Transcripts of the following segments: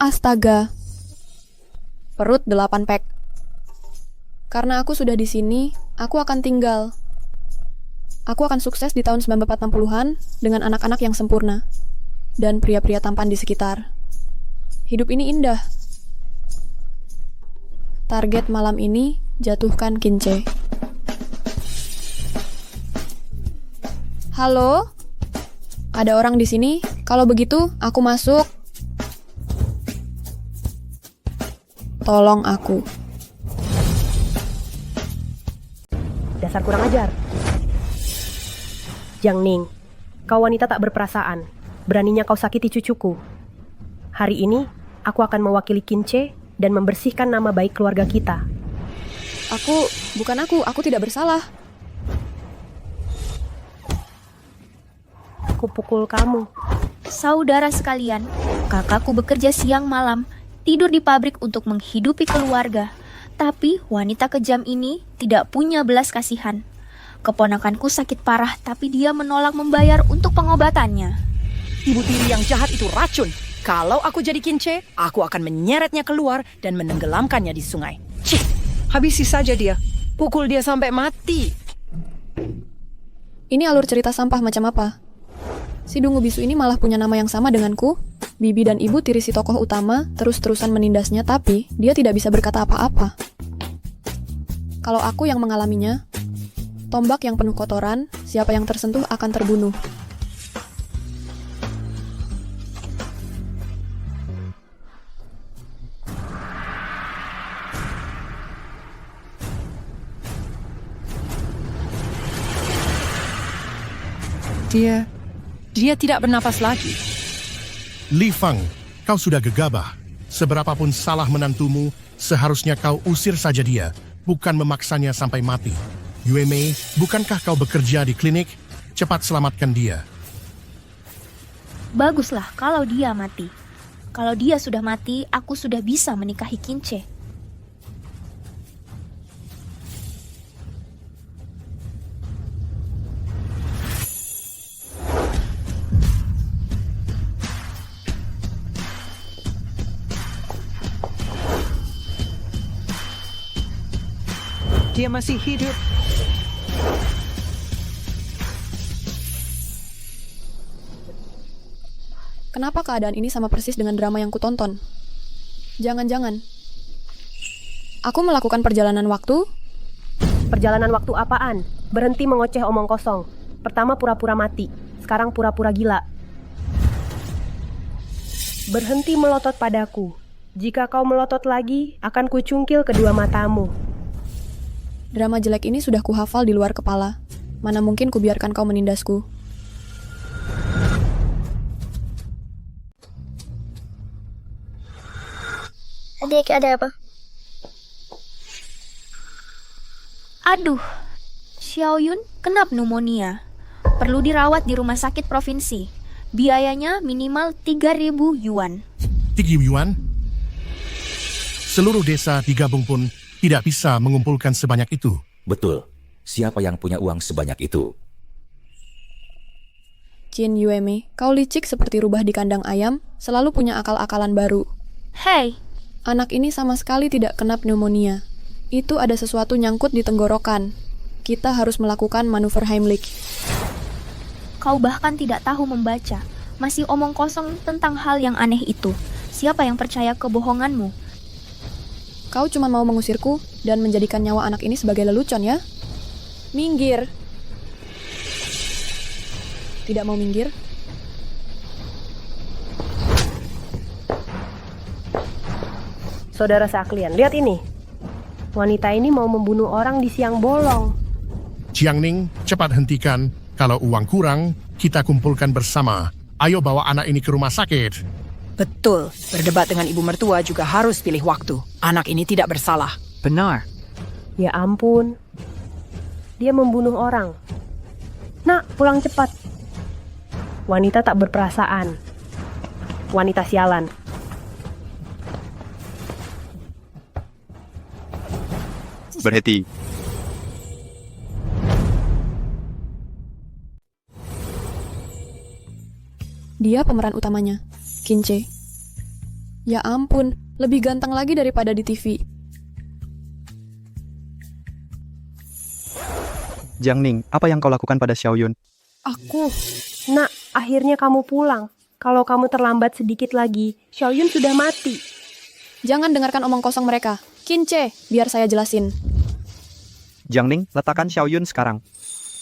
Astaga. Perut 8 pack. Karena aku sudah di sini, aku akan tinggal. Aku akan sukses di tahun 1940-an dengan anak-anak yang sempurna dan pria-pria tampan di sekitar. Hidup ini indah. Target malam ini, jatuhkan Kince. Halo? Ada orang di sini? Kalau begitu, aku masuk. Tolong aku. Dasar kurang ajar. Jiang Ning, kau wanita tak berperasaan. Beraninya kau sakiti cucuku. Hari ini, aku akan mewakili Kince dan membersihkan nama baik keluarga kita. Bukan aku tidak bersalah. Aku pukul kamu. Saudara sekalian, kakakku bekerja siang malam, tidur di pabrik untuk menghidupi keluarga. Tapi wanita kejam ini tidak punya belas kasihan. Keponakanku sakit parah, tapi dia menolak membayar untuk pengobatannya. Ibu tiri yang jahat itu racun. Kalau aku jadi Kince, aku akan menyeretnya keluar dan menenggelamkannya di sungai. Cih, habisi saja dia. Pukul dia sampai mati. Ini alur cerita sampah macam apa? Si dungu bisu ini malah punya nama yang sama denganku. Bibi dan ibu tiri si tokoh utama terus-terusan menindasnya, tapi dia tidak bisa berkata apa-apa. Kalau aku yang mengalaminya, tombak yang penuh kotoran, siapa yang tersentuh akan terbunuh. Dia tidak bernapas lagi. Li Fang, kau sudah gegabah. Seberapapun salah menantumu, seharusnya kau usir saja dia, bukan memaksanya sampai mati. Yue Mei, bukankah kau bekerja di klinik? Cepat selamatkan dia. Baguslah kalau dia mati. Kalau dia sudah mati, aku sudah bisa menikahi Kince. Dia masih hidup. Kenapa keadaan ini sama persis dengan drama yang kutonton? Jangan-jangan aku melakukan perjalanan waktu? Perjalanan waktu apaan? Berhenti mengoceh omong kosong. Pertama pura-pura mati, sekarang pura-pura gila. Berhenti melotot padaku. Jika kau melotot lagi, akan kucungkil kedua matamu. Drama jelek ini sudah kuhafal di luar kepala. Mana mungkin kubiarkan kau menindasku. Adik, ada apa? Aduh, Xiaoyun kena pneumonia. Perlu dirawat di rumah sakit provinsi. Biayanya minimal 3.000 yuan. 3 yuan? Seluruh desa digabung pun tidak bisa mengumpulkan sebanyak itu. Betul. Siapa yang punya uang sebanyak itu? Jin Yueme, kau licik seperti rubah di kandang ayam, selalu punya akal-akalan baru. Hei, Anak ini sama sekali tidak kena pneumonia. Itu ada sesuatu nyangkut di tenggorokan. Kita harus melakukan manuver Heimlich. kau bahkan tidak tahu membaca. Masih omong kosong tentang hal yang aneh itu. Siapa yang percaya kebohonganmu? Kau cuma mau mengusirku dan menjadikan nyawa anak ini sebagai lelucon ya? Minggir. Tidak mau minggir? Saudara sekalian, lihat ini. Wanita ini mau membunuh orang di siang bolong. Jiang Ning, cepat hentikan. Kalau uang kurang, kita kumpulkan bersama. Ayo bawa anak ini ke rumah sakit. Betul, berdebat dengan ibu mertua juga harus pilih waktu. Anak ini tidak bersalah. Benar. Ya ampun. Dia membunuh orang. Nak, pulang cepat. Wanita tak berperasaan. Wanita sialan. Berhenti. Dia pemeran utamanya, Kince. Ya ampun, lebih ganteng lagi daripada di TV. Jiang Ning, apa yang kau lakukan pada Xiaoyun? Aku. Nak, akhirnya kamu pulang. Kalau kamu terlambat sedikit lagi, Xiaoyun sudah mati. Jangan dengarkan omong kosong mereka. Kince, biar saya jelasin. Jiang Ning, letakkan Xiaoyun sekarang.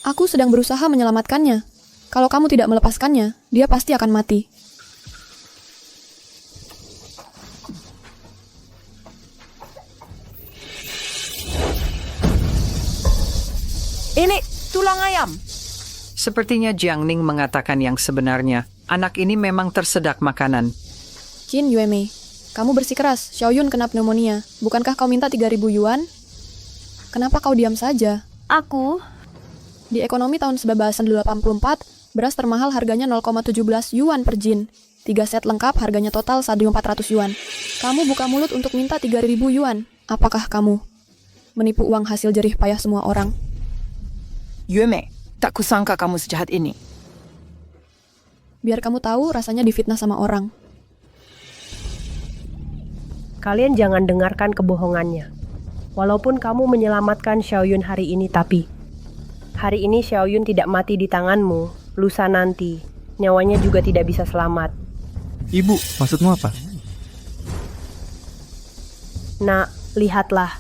Aku sedang berusaha menyelamatkannya. Kalau kamu tidak melepaskannya, dia pasti akan mati. Ini tulang ayam. Sepertinya Jiang Ning mengatakan yang sebenarnya. Anak ini memang tersedak makanan. Qin Yuemei, kamu bersikeras. Xiaoyun kena pneumonia. Bukankah kau minta 3.000 yuan? Kenapa kau diam saja? Aku, Di ekonomi tahun 1984, beras termahal harganya 0,17 yuan per jin. 3 set lengkap harganya total 1.400 yuan. Kamu buka mulut untuk minta 3.000 yuan. Apakah kamu menipu uang hasil jerih payah semua orang? Yueme, tak kusangka kamu sejahat ini. Biar kamu tahu rasanya difitnah sama orang. Kalian jangan dengarkan kebohongannya. Walaupun kamu menyelamatkan Xiaoyun hari ini, tapi hari ini Xiaoyun tidak mati di tanganmu. Lusa nanti, nyawanya juga tidak bisa selamat. Ibu, maksudmu apa? Nak, lihatlah.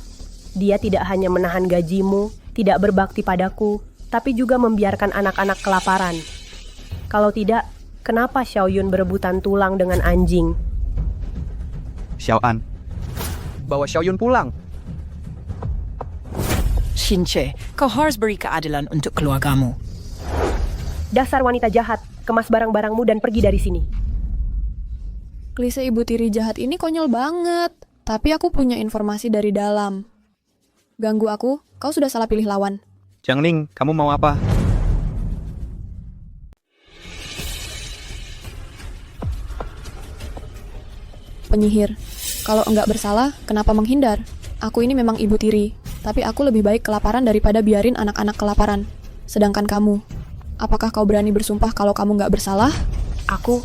Dia tidak hanya menahan gajimu, tidak berbakti padaku, tapi juga membiarkan anak-anak kelaparan. Kalau tidak, kenapa Xiaoyun berebutan tulang dengan anjing? Xiaoan, bawa Xiaoyun pulang. Shinche, kau harus beri keadilan untuk keluargamu. Dasar wanita jahat, kemas barang-barangmu dan pergi dari sini. Klise ibu tiri jahat ini konyol banget. Tapi aku punya informasi dari dalam. Ganggu aku, kau sudah salah pilih lawan. Jiang Ning, kamu mau apa? Penyihir, kalau enggak bersalah, kenapa menghindar? Aku ini memang ibu tiri, tapi aku lebih baik kelaparan daripada biarin anak-anak kelaparan. Sedangkan kamu, apakah kau berani bersumpah kalau kamu enggak bersalah? Aku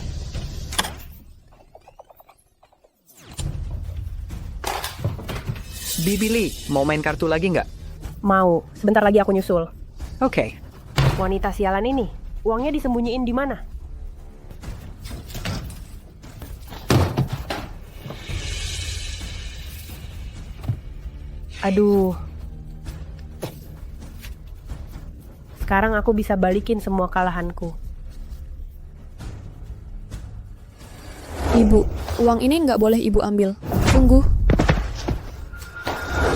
Bibi Li, mau main kartu lagi nggak? mau. Sebentar lagi aku nyusul. Oke. Wanita sialan ini, uangnya disembunyiin di mana? Aduh. Sekarang aku bisa balikin semua kalahanku. Ibu, uang ini nggak boleh ibu ambil. Tunggu.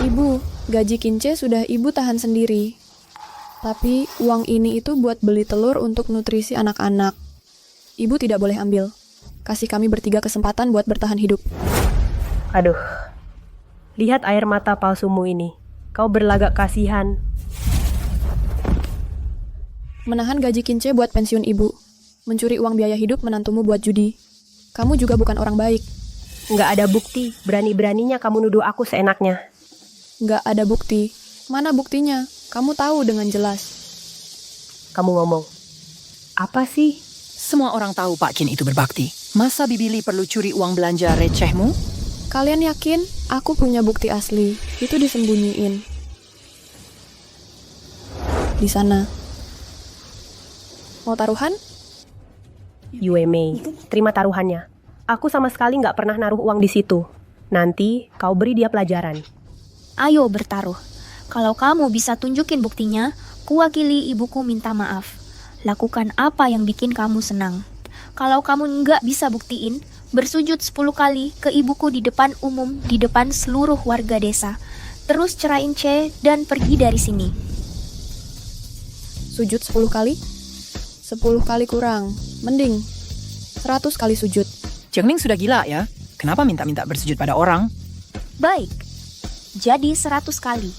Ibu, gaji Kince sudah ibu tahan sendiri. Tapi uang ini itu buat beli telur untuk nutrisi anak-anak. Ibu tidak boleh ambil. Kasih kami bertiga kesempatan buat bertahan hidup. Aduh. Lihat air mata palsumu ini. Kau berlagak kasihan. Menahan gaji Kince buat pensiun ibu. Mencuri uang biaya hidup menantumu buat judi. Kamu juga bukan orang baik. Nggak ada bukti. Berani-beraninya kamu nuduh aku seenaknya. Nggak ada bukti. Mana buktinya? Kamu tahu dengan jelas. Kamu ngomong. Apa sih? Semua orang tahu Pak Kin itu berbakti. Masa Bibi Li perlu curi uang belanja recehmu? Kalian yakin? Aku punya bukti asli. Itu disembunyiin. Di sana. Mau taruhan? Yue Mei, terima taruhannya. Aku sama sekali nggak pernah naruh uang di situ. Nanti kau beri dia pelajaran. ayo bertaruh. Kalau kamu bisa tunjukin buktinya, kuwakili ibuku minta maaf. Lakukan apa yang bikin kamu senang. Kalau kamu nggak bisa buktiin, bersujud 10 kali ke ibuku di depan umum, di depan seluruh warga desa. Terus cerain Che dan pergi dari sini. Sujud 10 kali? 10 kali kurang. Mending 100 kali sujud. Jiang Ning sudah gila ya? Kenapa minta-minta bersujud pada orang? Baik, jadi 100 kali.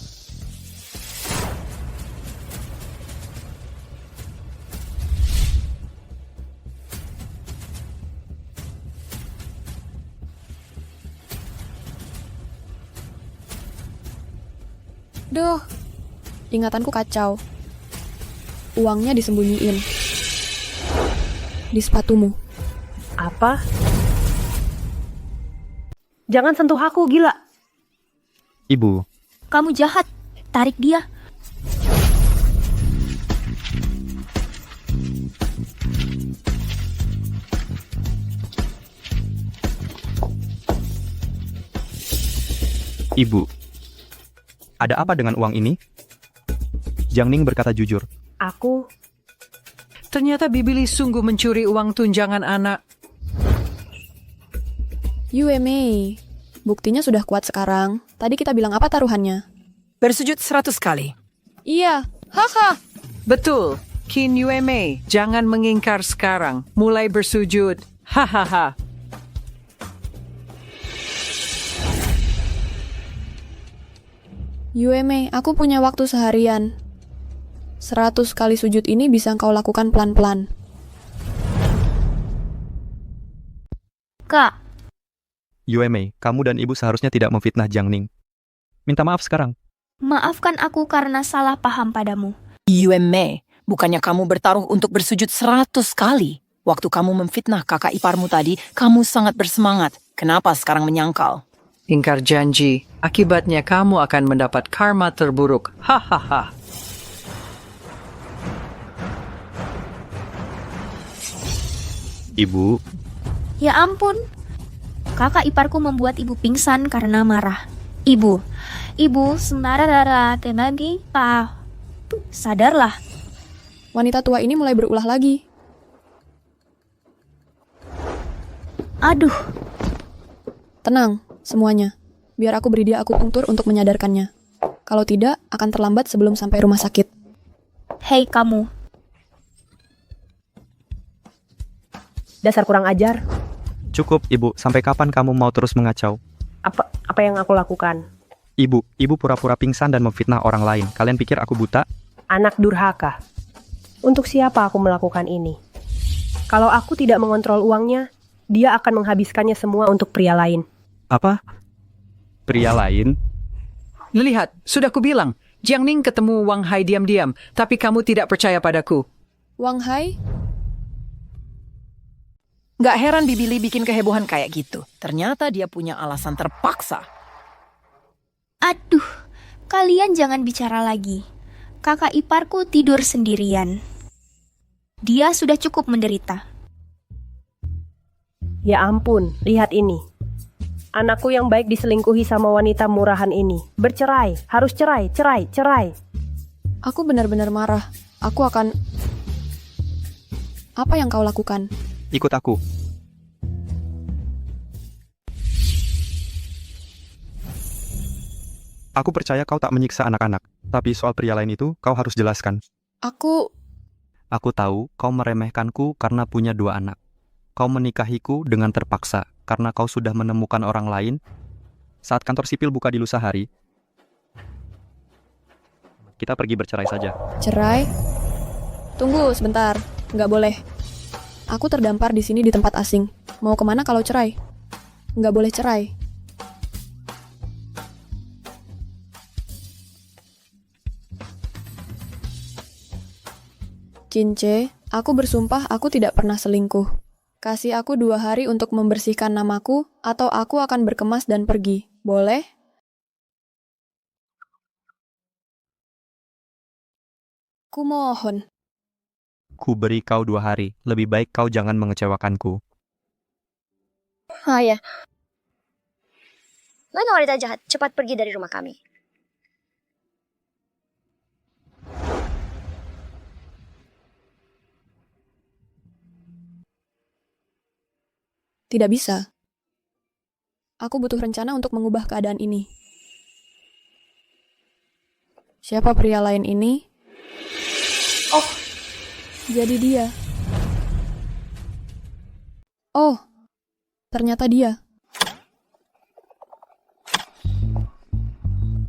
Duh, ingatanku kacau. Uangnya disembunyiin. Di sepatumu. Apa? Jangan sentuh aku, gila. Ibu, Kamu jahat. Tarik dia. Ibu. Ada apa dengan uang ini? Jiang Ning berkata jujur. Aku... Ternyata Bibi Li sungguh mencuri uang tunjangan anak. Yue Mei, buktinya sudah kuat sekarang. Tadi kita bilang apa taruhannya? Bersujud 100 kali. Iya, haha. Betul. Qin Yue Mei, jangan mengingkar sekarang. Mulai bersujud. Hahaha. Yue Mei, aku punya waktu seharian. 100 kali sujud ini bisa kau lakukan pelan-pelan. Kak, Yue Mei, kamu dan ibu seharusnya tidak memfitnah Jiang Ning. Minta maaf sekarang. maafkan aku karena salah paham padamu. Yue Mei, bukannya kamu bertaruh untuk bersujud 100 kali? Waktu kamu memfitnah kakak iparmu tadi, kamu sangat bersemangat. Kenapa sekarang menyangkal? Ingkar janji, akibatnya kamu akan mendapat karma terburuk. Hahaha. Ibu, Ya ampun. Kakak iparku membuat ibu pingsan karena marah. Ibu, sembarara tenagi, Pak. Sadarlah. Wanita tua ini mulai berulah lagi. Aduh, Tenang, semuanya. Biar aku beri dia akupunktur untuk menyadarkannya. Kalau tidak, akan terlambat sebelum sampai rumah sakit. hei kamu. Dasar kurang ajar. cukup ibu. Sampai kapan kamu mau terus mengacau? Apa yang aku lakukan? Ibu pura-pura pingsan dan memfitnah orang lain. Kalian pikir aku buta? Anak durhaka. Untuk siapa aku melakukan ini? Kalau aku tidak mengontrol uangnya, dia akan menghabiskannya semua untuk pria lain. Apa? Pria lain? Lihat, sudah kubilang. Jiang Ning ketemu Wang Hai diam-diam, tapi kamu tidak percaya padaku. Wang Hai, Gak heran Bibi Li bikin kehebohan kayak gitu. Ternyata dia punya alasan terpaksa. Aduh, kalian jangan bicara lagi. Kakak iparku tidur sendirian. Dia sudah cukup menderita. Ya ampun, lihat ini. Anakku yang baik diselingkuhi sama wanita murahan ini. Bercerai, harus cerai. aku benar-benar marah. Aku akan... Apa yang kau lakukan? Ikut aku. Aku percaya kau tak menyiksa anak-anak. Tapi soal pria lain itu, kau harus jelaskan. Aku... Aku tahu kau meremehkanku karena punya 2 anak. Kau menikahiku dengan terpaksa karena kau sudah menemukan orang lain. Saat kantor sipil buka di lusa hari, kita pergi bercerai saja. Cerai? Tunggu sebentar, nggak boleh. Aku terdampar di sini di tempat asing. Mau kemana kalau cerai? Nggak boleh cerai. Cince, aku bersumpah aku tidak pernah selingkuh. Kasih aku 2 hari untuk membersihkan namaku, atau aku akan berkemas dan pergi. Boleh? Kumohon. Ku beri kau 2 hari. Lebih baik kau jangan mengecewakanku. Ya. Mana wanita jahat? Cepat pergi dari rumah kami. Tidak bisa. Aku butuh rencana untuk mengubah keadaan ini. Siapa pria lain ini? Oh, jadi dia. Oh, ternyata dia.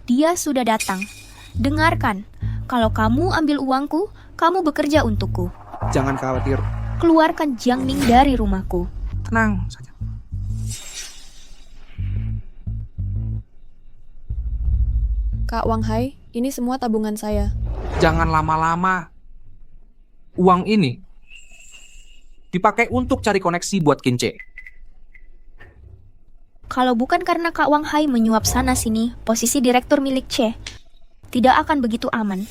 Dia sudah datang. Dengarkan, kalau kamu ambil uangku, kamu bekerja untukku. Jangan khawatir, Keluarkan Jiang Ning dari rumahku. tenang saja. Kak Wang Hai, ini semua tabungan saya. Jangan lama-lama. Uang ini dipakai untuk cari koneksi buat Kince. Kalau bukan karena Kak Wang Hai menyuap sana-sini posisi direktur milik C, tidak akan begitu aman.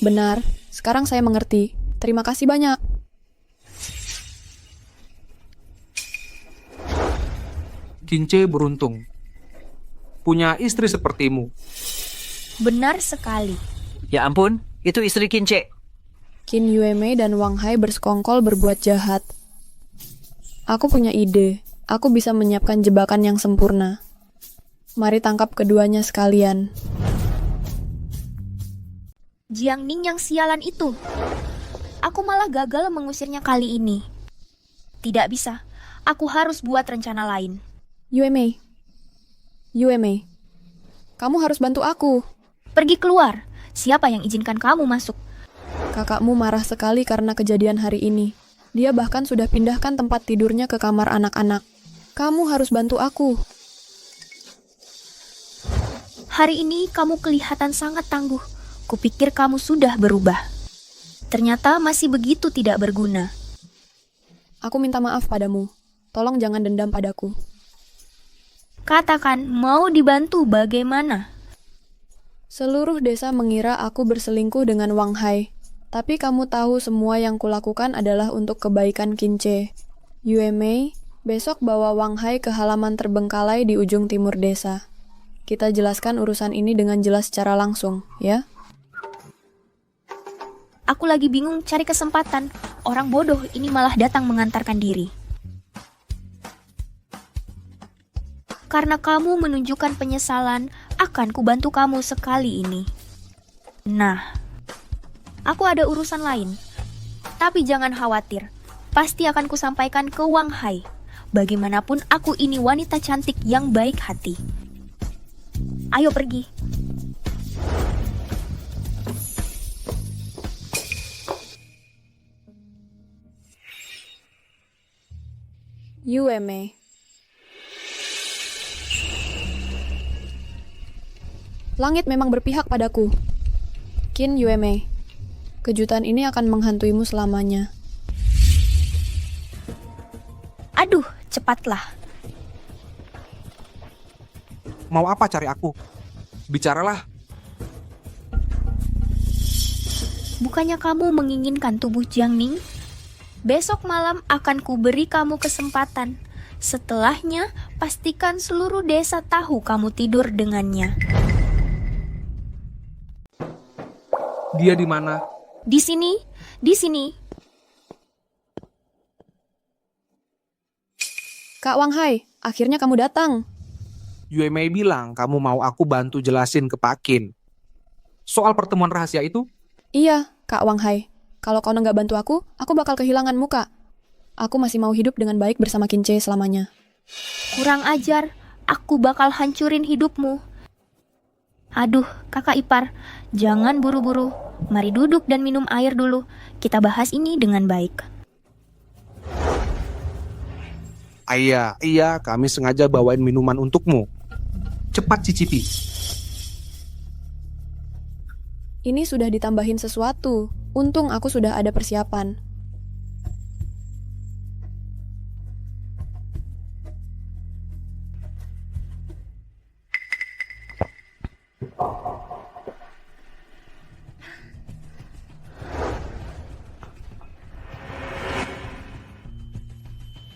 Benar, sekarang saya mengerti. Terima kasih banyak. Kince beruntung. Punya istri sepertimu. Benar sekali. Ya ampun, itu istri Kince. Qin Yuemei dan Wang Hai bersekongkol berbuat jahat. Aku punya ide. Aku bisa menyiapkan jebakan yang sempurna. Mari tangkap keduanya sekalian. Jiang Ning yang sialan itu. Aku malah gagal mengusirnya kali ini. Tidak bisa. Aku harus buat rencana lain. Yuemei. Yuemei. Kamu harus bantu aku. Pergi keluar. Siapa yang izinkan kamu masuk? Kakakmu marah sekali karena kejadian hari ini. Dia bahkan sudah pindahkan tempat tidurnya ke kamar anak-anak. Kamu harus bantu aku. Hari ini kamu kelihatan sangat tangguh. Kupikir kamu sudah berubah. Ternyata masih begitu tidak berguna. Aku minta maaf padamu. Tolong jangan dendam padaku. Katakan, mau dibantu bagaimana? Seluruh desa mengira aku berselingkuh dengan Wang Hai. Tapi kamu tahu semua yang kulakukan adalah untuk kebaikan Kince. Yuemei, besok bawa Wang Hai ke halaman terbengkalai di ujung timur desa. Kita jelaskan urusan ini dengan jelas secara langsung, ya? Aku lagi bingung cari kesempatan. Orang bodoh ini malah datang mengantarkan diri. Karena kamu menunjukkan penyesalan, akan kubantu kamu sekali ini. Nah, aku ada urusan lain. Tapi jangan khawatir, pasti akan kusampaikan ke Wang Hai. Bagaimanapun aku ini wanita cantik yang baik hati. Ayo pergi. Yuemei. Langit memang berpihak padaku. Qin Yuemei. Kejutan ini akan menghantuimu selamanya. Aduh, cepatlah. Mau apa cari aku? Bicaralah. Bukannya kamu menginginkan tubuh Jiang Ning? Besok malam akan kuberi kamu kesempatan. Setelahnya, pastikan seluruh desa tahu kamu tidur dengannya. Dia di mana? Di sini, di sini. Kak Wang Hai, akhirnya kamu datang. Yuemei bilang kamu mau aku bantu jelasin ke Pak Qin. Soal pertemuan rahasia itu? Iya, Kak Wang Hai. Kalau kau nggak bantu aku bakal kehilangan muka. Aku masih mau hidup dengan baik bersama Kince selamanya. Kurang ajar, aku bakal hancurin hidupmu. Aduh, kakak ipar, jangan buru-buru. Mari duduk dan minum air dulu. Kita bahas ini dengan baik. Iya, kami sengaja bawain minuman untukmu. Cepat cicipi. Ini sudah ditambahin sesuatu. Untung aku sudah ada persiapan.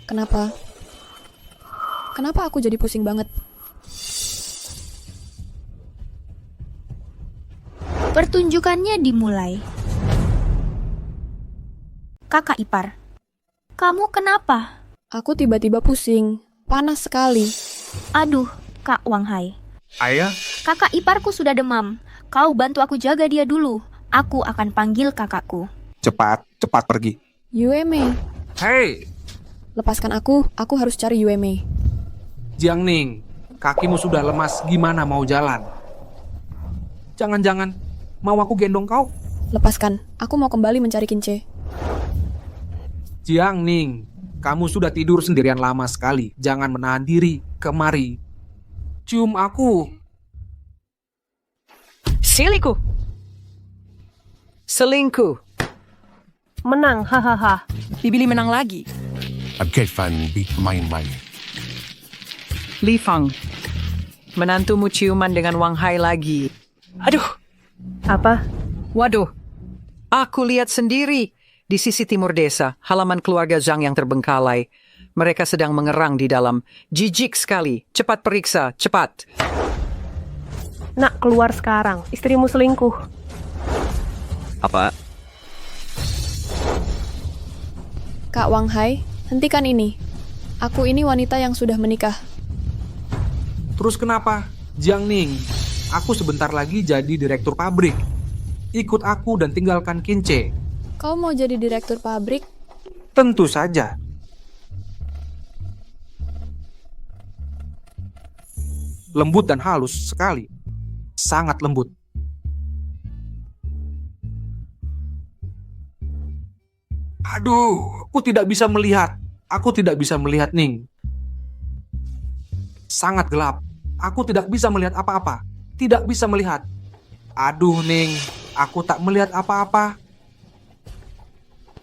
Kenapa? Kenapa aku jadi pusing banget? Pertunjukannya dimulai. Kakak ipar, kamu kenapa? Aku tiba-tiba pusing. Panas sekali. Aduh, Kak Wang Hai. Ayah, Kakak iparku sudah demam. Kau bantu aku jaga dia dulu. Aku akan panggil kakakku. cepat pergi. Yuemei, Hei, lepaskan aku harus cari Yuemei. Jiang Ning, kakimu sudah lemas, gimana mau jalan? Jangan-jangan mau aku gendong kau? Lepaskan, aku mau kembali mencari Kince. Jiang Ning, kamu sudah tidur sendirian lama sekali. Jangan menahan diri, kemari. Cium aku. Siliku. Selingkuh. Menang, hahaha. Bibili menang lagi. At Fan Beat Main-Main. Li Fang, menantumu ciuman dengan Wang Hai lagi. Aduh, Apa? waduh. Aku lihat sendiri di sisi timur desa, halaman keluarga Zhang yang terbengkalai. Mereka sedang mengerang di dalam. Jijik sekali. Cepat periksa, cepat. Nak, keluar sekarang. Istrimu selingkuh. Apa? Kak Wang Hai, hentikan ini. Aku ini wanita yang sudah menikah. Terus kenapa? Jiang Ning, aku sebentar lagi jadi direktur pabrik. Ikut aku dan tinggalkan Kince. Kau mau jadi direktur pabrik? Tentu saja. Lembut dan halus sekali. Sangat lembut. Aduh, aku tidak bisa melihat. Aku tidak bisa melihat, Ning. Sangat gelap. Aku tidak bisa melihat apa-apa. Tidak bisa melihat. Aduh, Ning. Aku tak melihat apa-apa.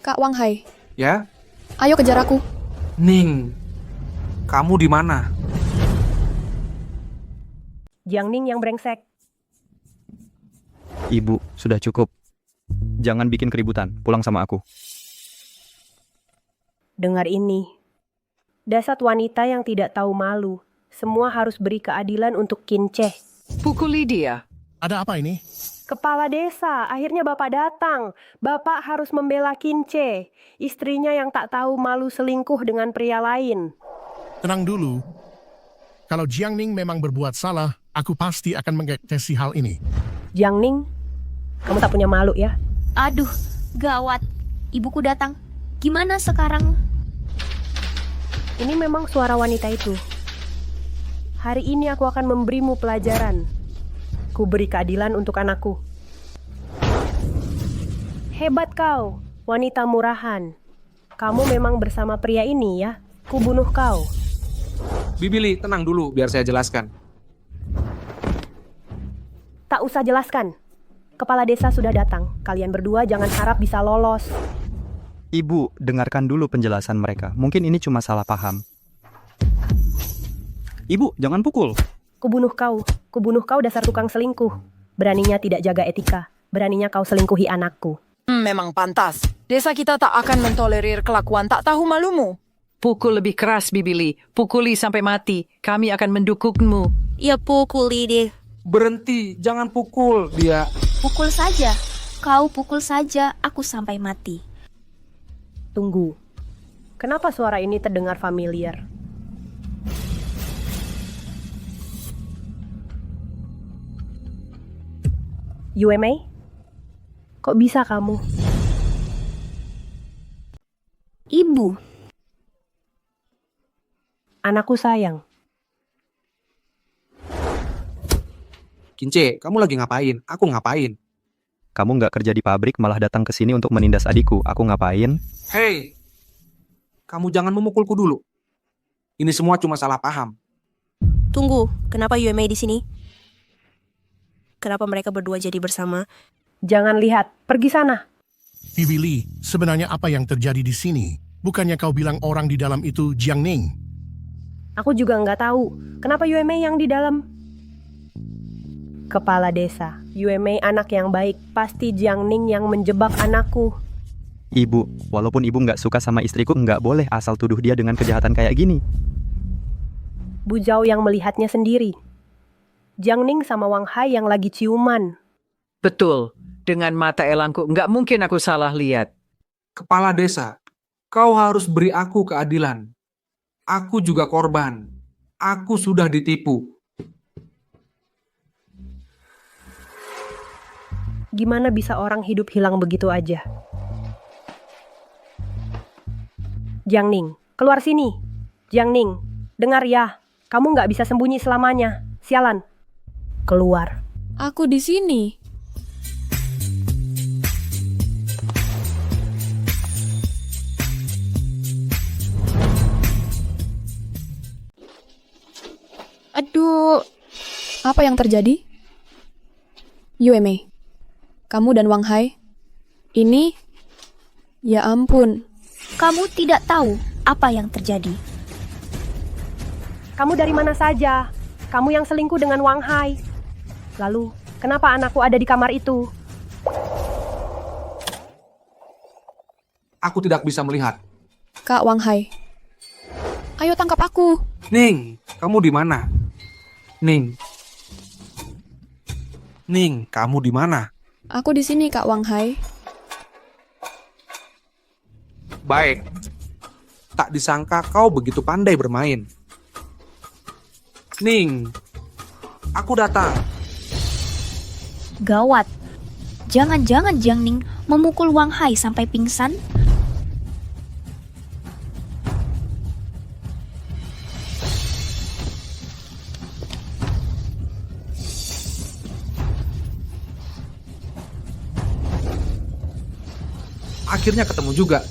Kak Wang Hai, Ya? ayo kejar aku. Ning, kamu di mana? Jiang Ning yang brengsek. Ibu, sudah cukup. Jangan bikin keributan. Pulang sama aku. Dengar ini. Dasar wanita yang tidak tahu malu. Semua harus beri keadilan untuk Kince. Pukuli dia. Ada apa ini? Kepala desa, akhirnya Bapak datang. Bapak harus membela Kince. Istrinya yang tak tahu malu selingkuh dengan pria lain. Tenang dulu. Kalau Jiang Ning memang berbuat salah, aku pasti akan mengeksesi hal ini. Jiang Ning, kamu tak punya malu ya? Aduh, gawat. Ibuku datang. Gimana sekarang? Ini memang suara wanita itu. Hari ini aku akan memberimu pelajaran. Ku beri keadilan untuk anakku. Hebat kau, wanita murahan. Kamu memang bersama pria ini ya? Ku bunuh kau. Bibili, tenang dulu biar saya jelaskan. Tak usah jelaskan. Kepala desa sudah datang. Kalian berdua jangan harap bisa lolos. Ibu, dengarkan dulu penjelasan mereka. Mungkin ini cuma salah paham. Ibu, jangan pukul. Kubunuh kau dasar tukang selingkuh. Beraninya tidak jaga etika. Beraninya kau selingkuhi anakku. Memang pantas. Desa kita tak akan mentolerir kelakuan tak tahu malumu. Pukul lebih keras, Bibili. Pukuli sampai mati. Kami akan mendukungmu. Ya pukuli deh. Berhenti, jangan pukul dia. Pukul saja. Kau pukul saja, aku sampai mati. Tunggu. Kenapa suara ini terdengar familiar? UMA? Kok bisa kamu? Ibu, Anakku sayang. Kince, kamu lagi ngapain? Aku ngapain? Kamu nggak kerja di pabrik malah datang ke sini untuk menindas adikku. Aku ngapain? Hei, kamu jangan memukulku dulu. Ini semua cuma salah paham. Tunggu, kenapa UMA di sini? Kenapa mereka berdua jadi bersama? Jangan lihat, pergi sana. Bibili, sebenarnya apa yang terjadi di sini? Bukannya kau bilang orang di dalam itu Jiang Ning? Aku juga nggak tahu. Kenapa UMA yang di dalam? Kepala desa, UMA anak yang baik. Pasti Jiang Ning yang menjebak anakku. Ibu, walaupun ibu nggak suka sama istriku, nggak boleh asal tuduh dia dengan kejahatan kayak gini. Bu Zhao yang melihatnya sendiri. Jiang Ning sama Wang Hai yang lagi ciuman. Betul. Dengan mata elangku, nggak mungkin aku salah lihat. Kepala desa, kau harus beri aku keadilan. Aku juga korban. Aku sudah ditipu. Gimana bisa orang hidup hilang begitu aja? Jiang Ning, keluar sini. Jiang Ning, dengar ya. Kamu nggak bisa sembunyi selamanya. Sialan. Keluar. Aku di sini. aduh. Apa yang terjadi? UMA, kamu dan Wang Hai, ini... Ya ampun. Kamu tidak tahu apa yang terjadi. Kamu dari mana saja? Kamu yang selingkuh dengan Wang Hai. Lalu, kenapa anakku ada di kamar itu? Aku tidak bisa melihat. Kak Wang Hai. Ayo tangkap aku. Ning, kamu di mana? Ning. Ning, kamu di mana? Aku di sini, Kak Wang Hai. Baik. Tak disangka kau begitu pandai bermain. Ning, aku datang. Gawat. Jangan-jangan Jiang Ning memukul Wang Hai sampai pingsan? Akhirnya ketemu juga.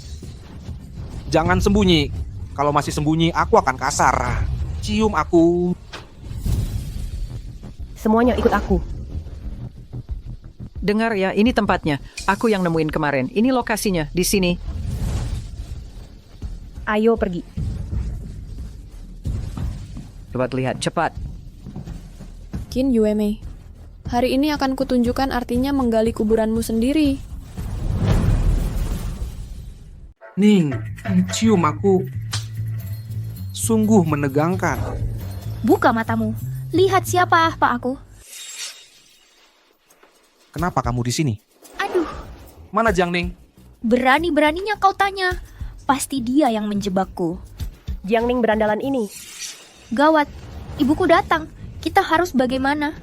Jangan sembunyi. Kalau masih sembunyi, aku akan kasar. Cium aku. Semuanya ikut aku. Dengar ya, ini tempatnya. Aku yang nemuin kemarin. Ini lokasinya, di sini. Ayo pergi. Cepat lihat, cepat. Qin Yuemei. Hari ini akan kutunjukkan artinya menggali kuburanmu sendiri. Ning, cium aku. Sungguh menegangkan. Buka matamu. Lihat siapa aku. Kenapa kamu di sini? Aduh, Mana Jiang Ning? berani-beraninya kau tanya. Pasti dia yang menjebakku. Jiang Ning berandalan ini. Gawat, ibuku datang. Kita harus bagaimana?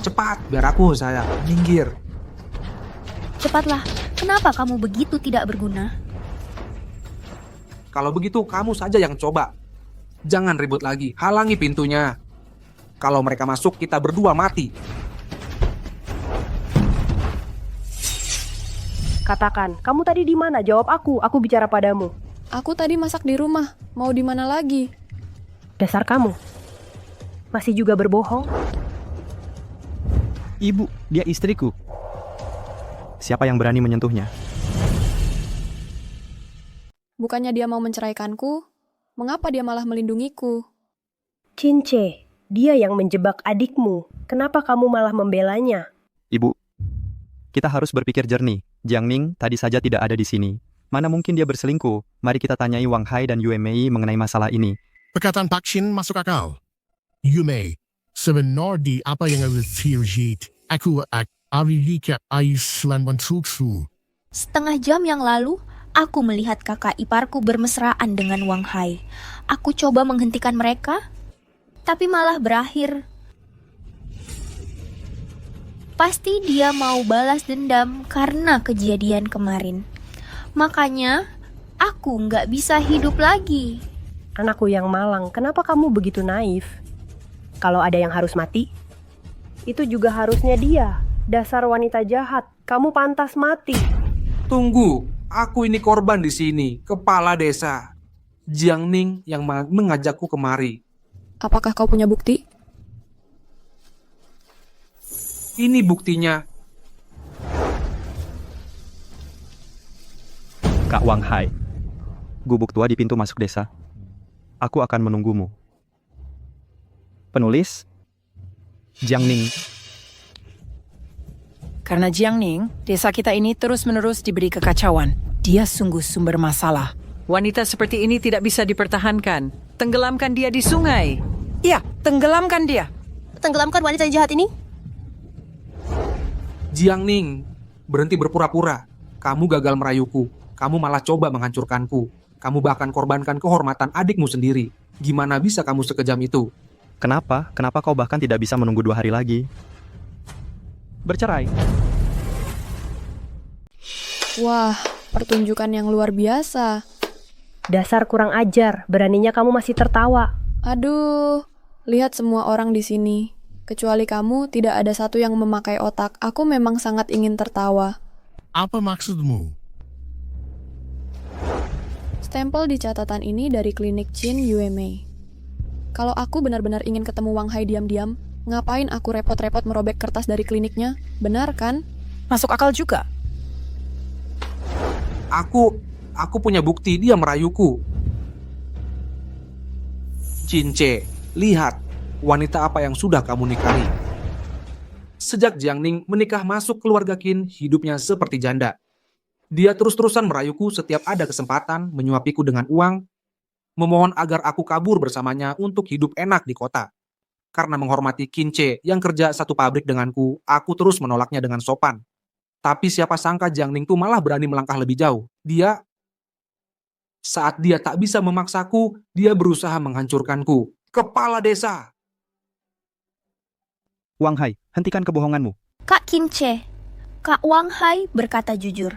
Cepat, biar aku saya minggir. Cepatlah, kenapa kamu begitu tidak berguna? Kalau begitu kamu saja yang coba. Jangan ribut lagi, halangi pintunya. Kalau mereka masuk, kita berdua mati. Katakan, kamu tadi di mana? Jawab aku bicara padamu. Aku tadi masak di rumah. Mau di mana lagi? Dasar kamu. Masih juga berbohong? Ibu, dia istriku. Siapa yang berani menyentuhnya? Bukannya dia mau menceraikanku? Mengapa dia malah melindungiku? Cince, dia yang menjebak adikmu. Kenapa kamu malah membelanya? Ibu, kita harus berpikir jernih. Jiang Ning tadi saja tidak ada di sini. Mana mungkin dia berselingkuh? Mari kita tanyai Wang Hai dan Yue Mei mengenai masalah ini. Perkataan Pak Shin masuk akal. Yume, sebenarnya apa yang aku terjadi? Aku Arilika Aislan Wansuksu. Setengah jam yang lalu, aku melihat kakak iparku bermesraan dengan Wang Hai. Aku coba menghentikan mereka, tapi malah berakhir. Pasti dia mau balas dendam karena kejadian kemarin. Makanya, aku nggak bisa hidup lagi. Anakku yang malang, kenapa kamu begitu naif? Kalau ada yang harus mati, itu juga harusnya dia. Dasar wanita jahat, kamu pantas mati. Tunggu, aku ini korban di sini, kepala desa. Jiang Ning yang mengajakku kemari. Apakah kau punya bukti? Ini buktinya. Kak Wang Hai, gubuk tua di pintu masuk desa. Aku akan menunggumu. Penulis, Jiang Ning. Karena Jiang Ning, desa kita ini terus-menerus diberi kekacauan. Dia sungguh sumber masalah. Wanita seperti ini tidak bisa dipertahankan. Tenggelamkan dia di sungai. Iya, tenggelamkan dia. Tenggelamkan wanita yang jahat ini? Jiang Ning, berhenti berpura-pura. Kamu gagal merayuku. Kamu malah coba menghancurkanku. Kamu bahkan korbankan kehormatan adikmu sendiri. Gimana bisa kamu sekejam itu? Kenapa? Kenapa kau bahkan tidak bisa menunggu 2 hari lagi? Bercerai. Wah, pertunjukan yang luar biasa. Dasar kurang ajar, beraninya kamu masih tertawa. Aduh, lihat semua orang di sini. Kecuali kamu, tidak ada satu yang memakai otak. Aku memang sangat ingin tertawa. Apa maksudmu? Stempel di catatan ini dari klinik Qin Yuemei. Kalau aku benar-benar ingin ketemu Wang Hai diam-diam, ngapain aku repot-repot merobek kertas dari kliniknya? Benar kan? Masuk akal juga. Aku punya bukti dia merayuku. Cince, lihat wanita apa yang sudah kamu nikahi. Sejak Jiang Ning menikah masuk keluarga Qin, hidupnya seperti janda. Dia terus-terusan merayuku setiap ada kesempatan, menyuapiku dengan uang, memohon agar aku kabur bersamanya untuk hidup enak di kota. Karena menghormati Kince yang kerja satu pabrik denganku, aku terus menolaknya dengan sopan. Tapi siapa sangka Jiang Ning tuh malah berani melangkah lebih jauh. Saat dia tak bisa memaksaku, dia berusaha menghancurkanku. Kepala desa! Wang Hai, hentikan kebohonganmu. Kak Kince, Kak Wang Hai berkata jujur.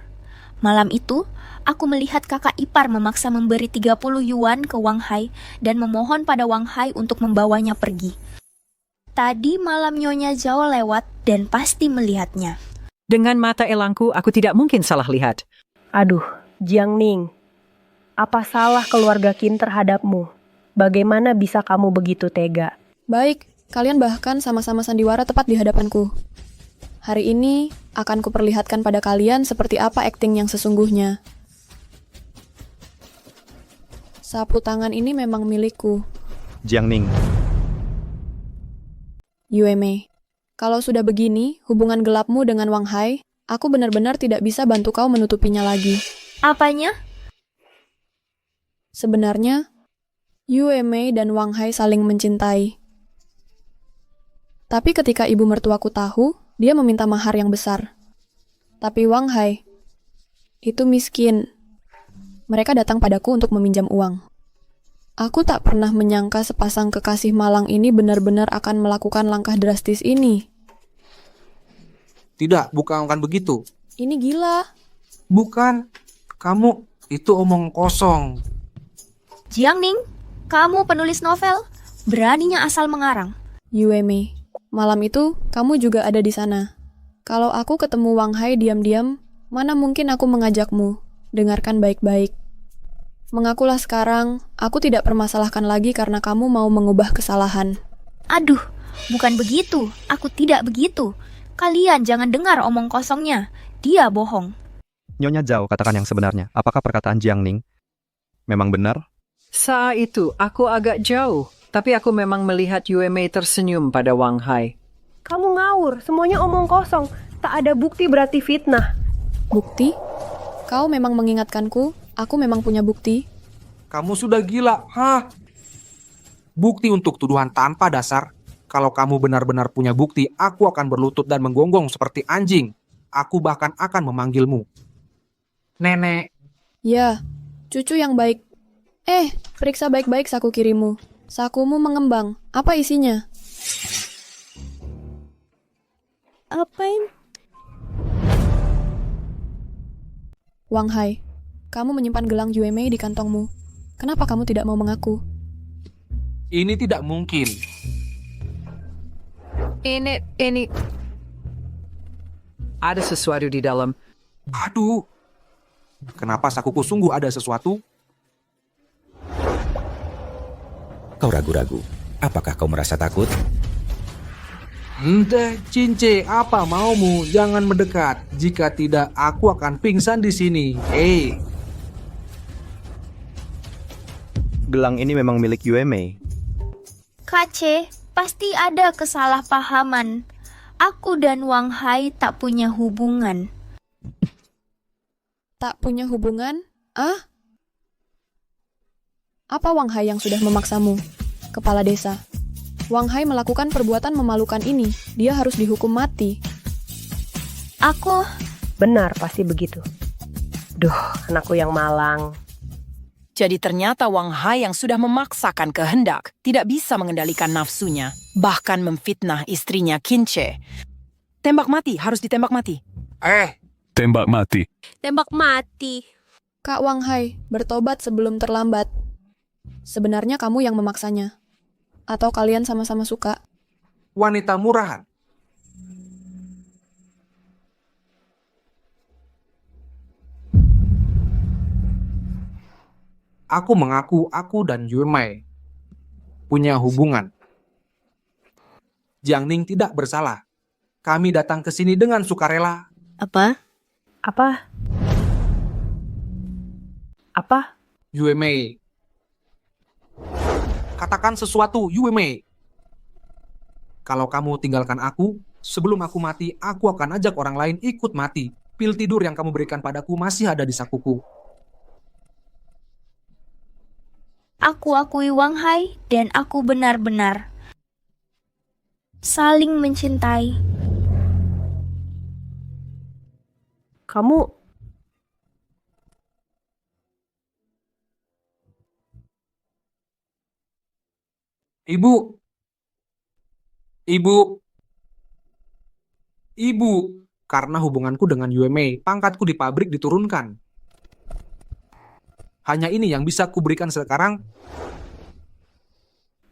Malam itu, aku melihat kakak ipar memaksa memberi 30 yuan ke Wang Hai dan memohon pada Wang Hai untuk membawanya pergi. Tadi malam Nyonya Zhao lewat dan pasti melihatnya. Dengan mata elangku, aku tidak mungkin salah lihat. Aduh, Jiang Ning. Apa salah keluarga Qin terhadapmu? Bagaimana bisa kamu begitu tega? Baik, kalian bahkan sama-sama sandiwara tepat di hadapanku. Hari ini akan kuperlihatkan pada kalian seperti apa akting yang sesungguhnya. Sapu tangan ini memang milikku. Jiang Ning, Yue Mei, kalau sudah begini, hubungan gelapmu dengan Wang Hai, aku benar-benar tidak bisa bantu kau menutupinya lagi. Apanya? Sebenarnya, Yue Mei dan Wang Hai saling mencintai. Tapi ketika ibu mertuaku tahu, dia meminta mahar yang besar. Tapi Wang Hai itu miskin. Mereka datang padaku untuk meminjam uang. Aku tak pernah menyangka sepasang kekasih malang ini benar-benar akan melakukan langkah drastis ini. Tidak, bukan begitu. Ini gila. Bukan, kamu itu omong kosong. Jiang Ning, kamu penulis novel, beraninya asal mengarang. Yue Mei, malam itu kamu juga ada di sana. Kalau aku ketemu Wang Hai diam-diam, mana mungkin aku mengajakmu. Dengarkan baik-baik. Mengakulah sekarang, aku tidak permasalahkan lagi karena kamu mau mengubah kesalahan. Aduh, bukan begitu. Aku tidak begitu. Kalian jangan dengar omong kosongnya. Dia bohong. Nyonya Zhao katakan yang sebenarnya. Apakah perkataan Jiang Ning memang benar? Saat itu, aku agak jauh. Tapi aku memang melihat Yue Mei tersenyum pada Wang Hai. Kamu ngawur, semuanya omong kosong. Tak ada bukti berarti fitnah. Bukti? Kau memang mengingatkanku, aku memang punya bukti. Kamu sudah gila, hah? Bukti untuk tuduhan tanpa dasar. Kalau kamu benar-benar punya bukti, aku akan berlutut dan menggonggong seperti anjing. Aku bahkan akan memanggilmu Nenek. Ya, cucu yang baik. Periksa baik-baik saku kirimu. Sakumu mengembang. Apa isinya? Apa ini? Wang Hai, kamu menyimpan gelang Yue Mei di kantongmu. Kenapa kamu tidak mau mengaku? Ini tidak mungkin. Ini... Ada sesuatu di dalam. Aduh. Kenapa sakuku sungguh ada sesuatu? Kau ragu-ragu. Apakah kau merasa takut? Entah, Cince, apa maumu? Jangan mendekat. Jika tidak, aku akan pingsan di sini. Gelang ini memang milik Yue Mei. Kace, pasti ada kesalahpahaman. Aku dan Wang Hai tak punya hubungan. Tak punya hubungan? Apa Wang Hai yang sudah memaksamu? Kepala desa. Wang Hai melakukan perbuatan memalukan ini. Dia harus dihukum mati. Aku... Benar, pasti begitu. Duh, anakku yang malang. Jadi ternyata Wang Hai yang sudah memaksakan kehendak tidak bisa mengendalikan nafsunya, bahkan memfitnah istrinya Kince. Tembak mati, harus ditembak mati. Tembak mati. Tembak mati. Kak Wang Hai, bertobat sebelum terlambat. Sebenarnya kamu yang memaksanya. Atau kalian sama-sama suka? Wanita murahan. Aku mengaku aku dan Yue Mei punya hubungan. Jiang Ning tidak bersalah. Kami datang ke sini dengan sukarela. Apa? Apa? Apa? Yue Mei. Katakan sesuatu, Yue Mei. Kalau kamu tinggalkan aku, sebelum aku mati, aku akan ajak orang lain ikut mati. Pil tidur yang kamu berikan padaku masih ada di sakuku. Aku akui Wang Hai dan aku benar-benar saling mencintai. Kamu... Ibu. Ibu. Karena hubunganku dengan Yue Mei, pangkatku di pabrik diturunkan. Hanya ini yang bisa kuberikan sekarang.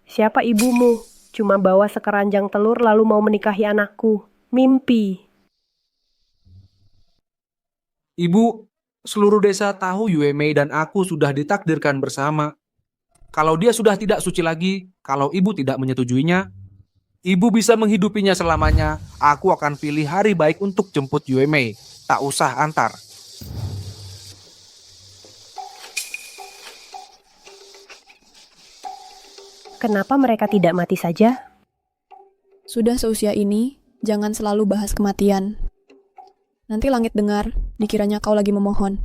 Siapa ibumu? Cuma bawa sekeranjang telur lalu mau menikahi anakku. Mimpi. Ibu, seluruh desa tahu Yue Mei dan aku sudah ditakdirkan bersama. Kalau dia sudah tidak suci lagi, kalau ibu tidak menyetujuinya, ibu bisa menghidupinya selamanya. Aku akan pilih hari baik untuk jemput Yue Mei. Tak usah antar. Kenapa mereka tidak mati saja? Sudah seusia ini, jangan selalu bahas kematian. Nanti langit dengar, dikiranya kau lagi memohon.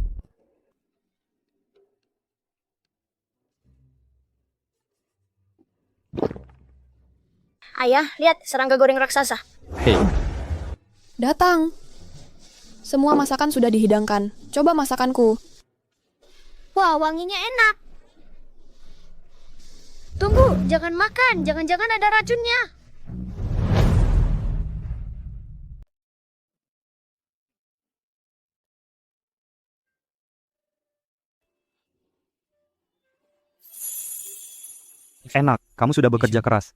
Ayah, lihat serangga goreng raksasa. Hei, Datang! Semua masakan sudah dihidangkan. Coba masakanku. Wah, wanginya enak. Tunggu, jangan makan. Jangan-jangan ada racunnya. enak. Kamu sudah bekerja keras.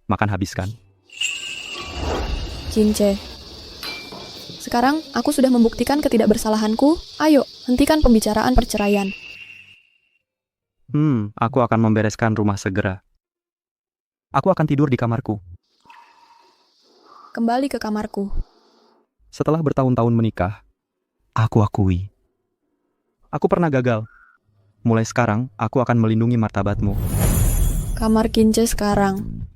Makan habis kan? Cince. Sekarang aku sudah membuktikan ketidakbersalahanku. Ayo, hentikan pembicaraan perceraian. Aku akan membereskan rumah segera. Aku akan tidur di kamarku. Kembali ke kamarku. Setelah bertahun-tahun menikah, aku akui. Aku pernah gagal. Mulai sekarang, aku akan melindungi martabatmu. Kamar Kince sekarang.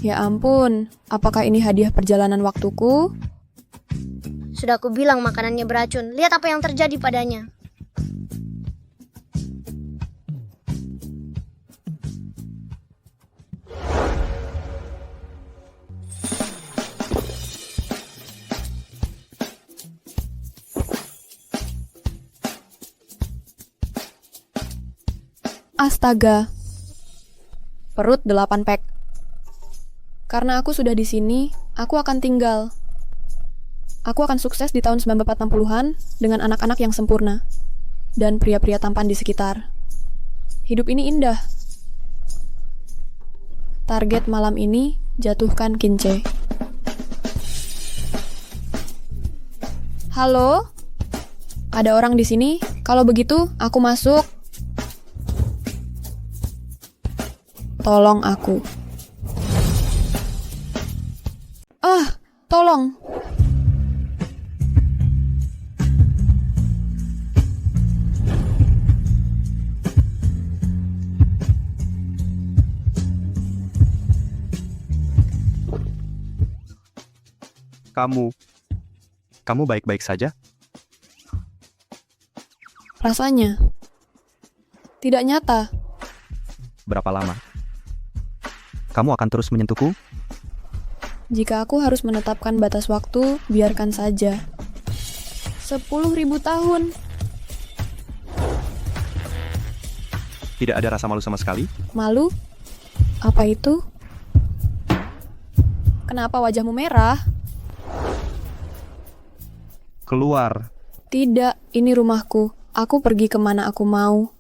Ya ampun, apakah ini hadiah perjalanan waktuku? Sudah aku bilang makanannya beracun. Lihat apa yang terjadi padanya. Astaga. Perut 8 pek. Karena aku sudah di sini, aku akan tinggal. Aku akan sukses di tahun 1960-an dengan anak-anak yang sempurna dan pria-pria tampan di sekitar. Hidup ini indah. Target malam ini, jatuhkan Kince. Halo? Ada orang di sini? Kalau begitu, aku masuk. Tolong aku. Ah, tolong. Kamu baik-baik saja? Rasanya tidak nyata. Berapa lama? Kamu akan terus menyentuhku? Jika aku harus menetapkan batas waktu, biarkan saja. 10.000 tahun. Tidak ada rasa malu sama sekali? Malu? Apa itu? Kenapa wajahmu merah? Keluar. Tidak, ini rumahku. Aku pergi kemana aku mau.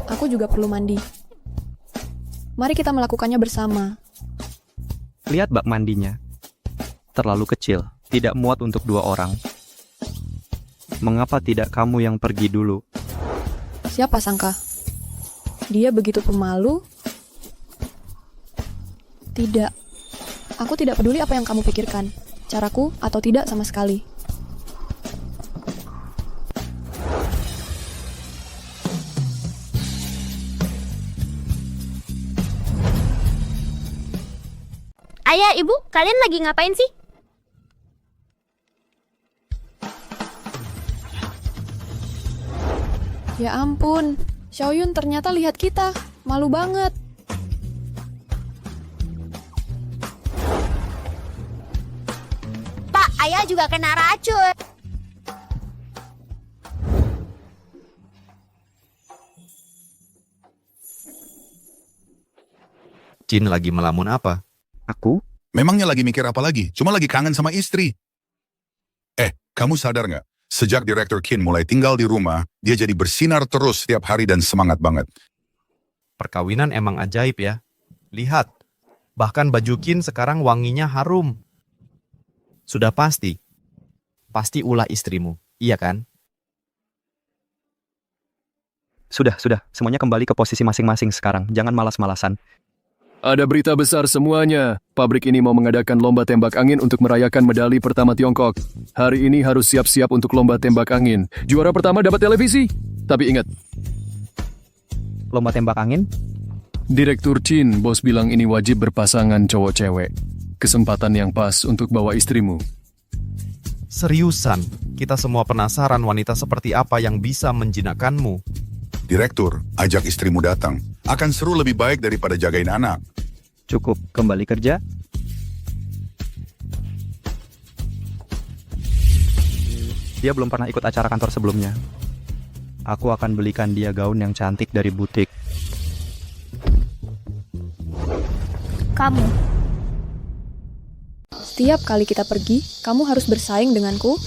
Aku juga perlu mandi. Mari kita melakukannya bersama. Lihat bak mandinya. Terlalu kecil, tidak muat untuk 2 orang. Mengapa tidak kamu yang pergi dulu? Siapa sangka? Dia begitu pemalu. Tidak. Aku tidak peduli apa yang kamu pikirkan. Caraku atau tidak sama sekali. Ayah, ibu, kalian lagi ngapain sih? Ya ampun, Xiaoyun ternyata lihat kita. Malu banget. Pak, ayah juga kena racun. Jin lagi melamun apa? Aku? Memangnya lagi mikir apa lagi? Cuma lagi kangen sama istri. Kamu sadar nggak? Sejak Direktur Qin mulai tinggal di rumah, dia jadi bersinar terus setiap hari dan semangat banget. Perkawinan emang ajaib ya. Lihat, bahkan baju Qin sekarang wanginya harum. Sudah pasti ulah istrimu, iya kan? Sudah. Semuanya kembali ke posisi masing-masing sekarang. Jangan malas-malasan. Ada berita besar semuanya. Pabrik ini mau mengadakan lomba tembak angin untuk merayakan medali pertama Tiongkok. Hari ini harus siap-siap untuk lomba tembak angin. Juara pertama dapat televisi. Tapi ingat, Lomba tembak angin? Direktur Qin, bos bilang ini wajib berpasangan cowok-cewek. Kesempatan yang pas untuk bawa istrimu. Seriusan, kita semua penasaran wanita seperti apa yang bisa menjinakkanmu. Direktur, ajak istrimu datang. Akan seru lebih baik daripada jagain anak. Cukup, kembali kerja. Dia belum pernah ikut acara kantor sebelumnya. Aku akan belikan dia gaun yang cantik dari butik. Kamu, Setiap kali kita pergi, kamu harus bersaing denganku.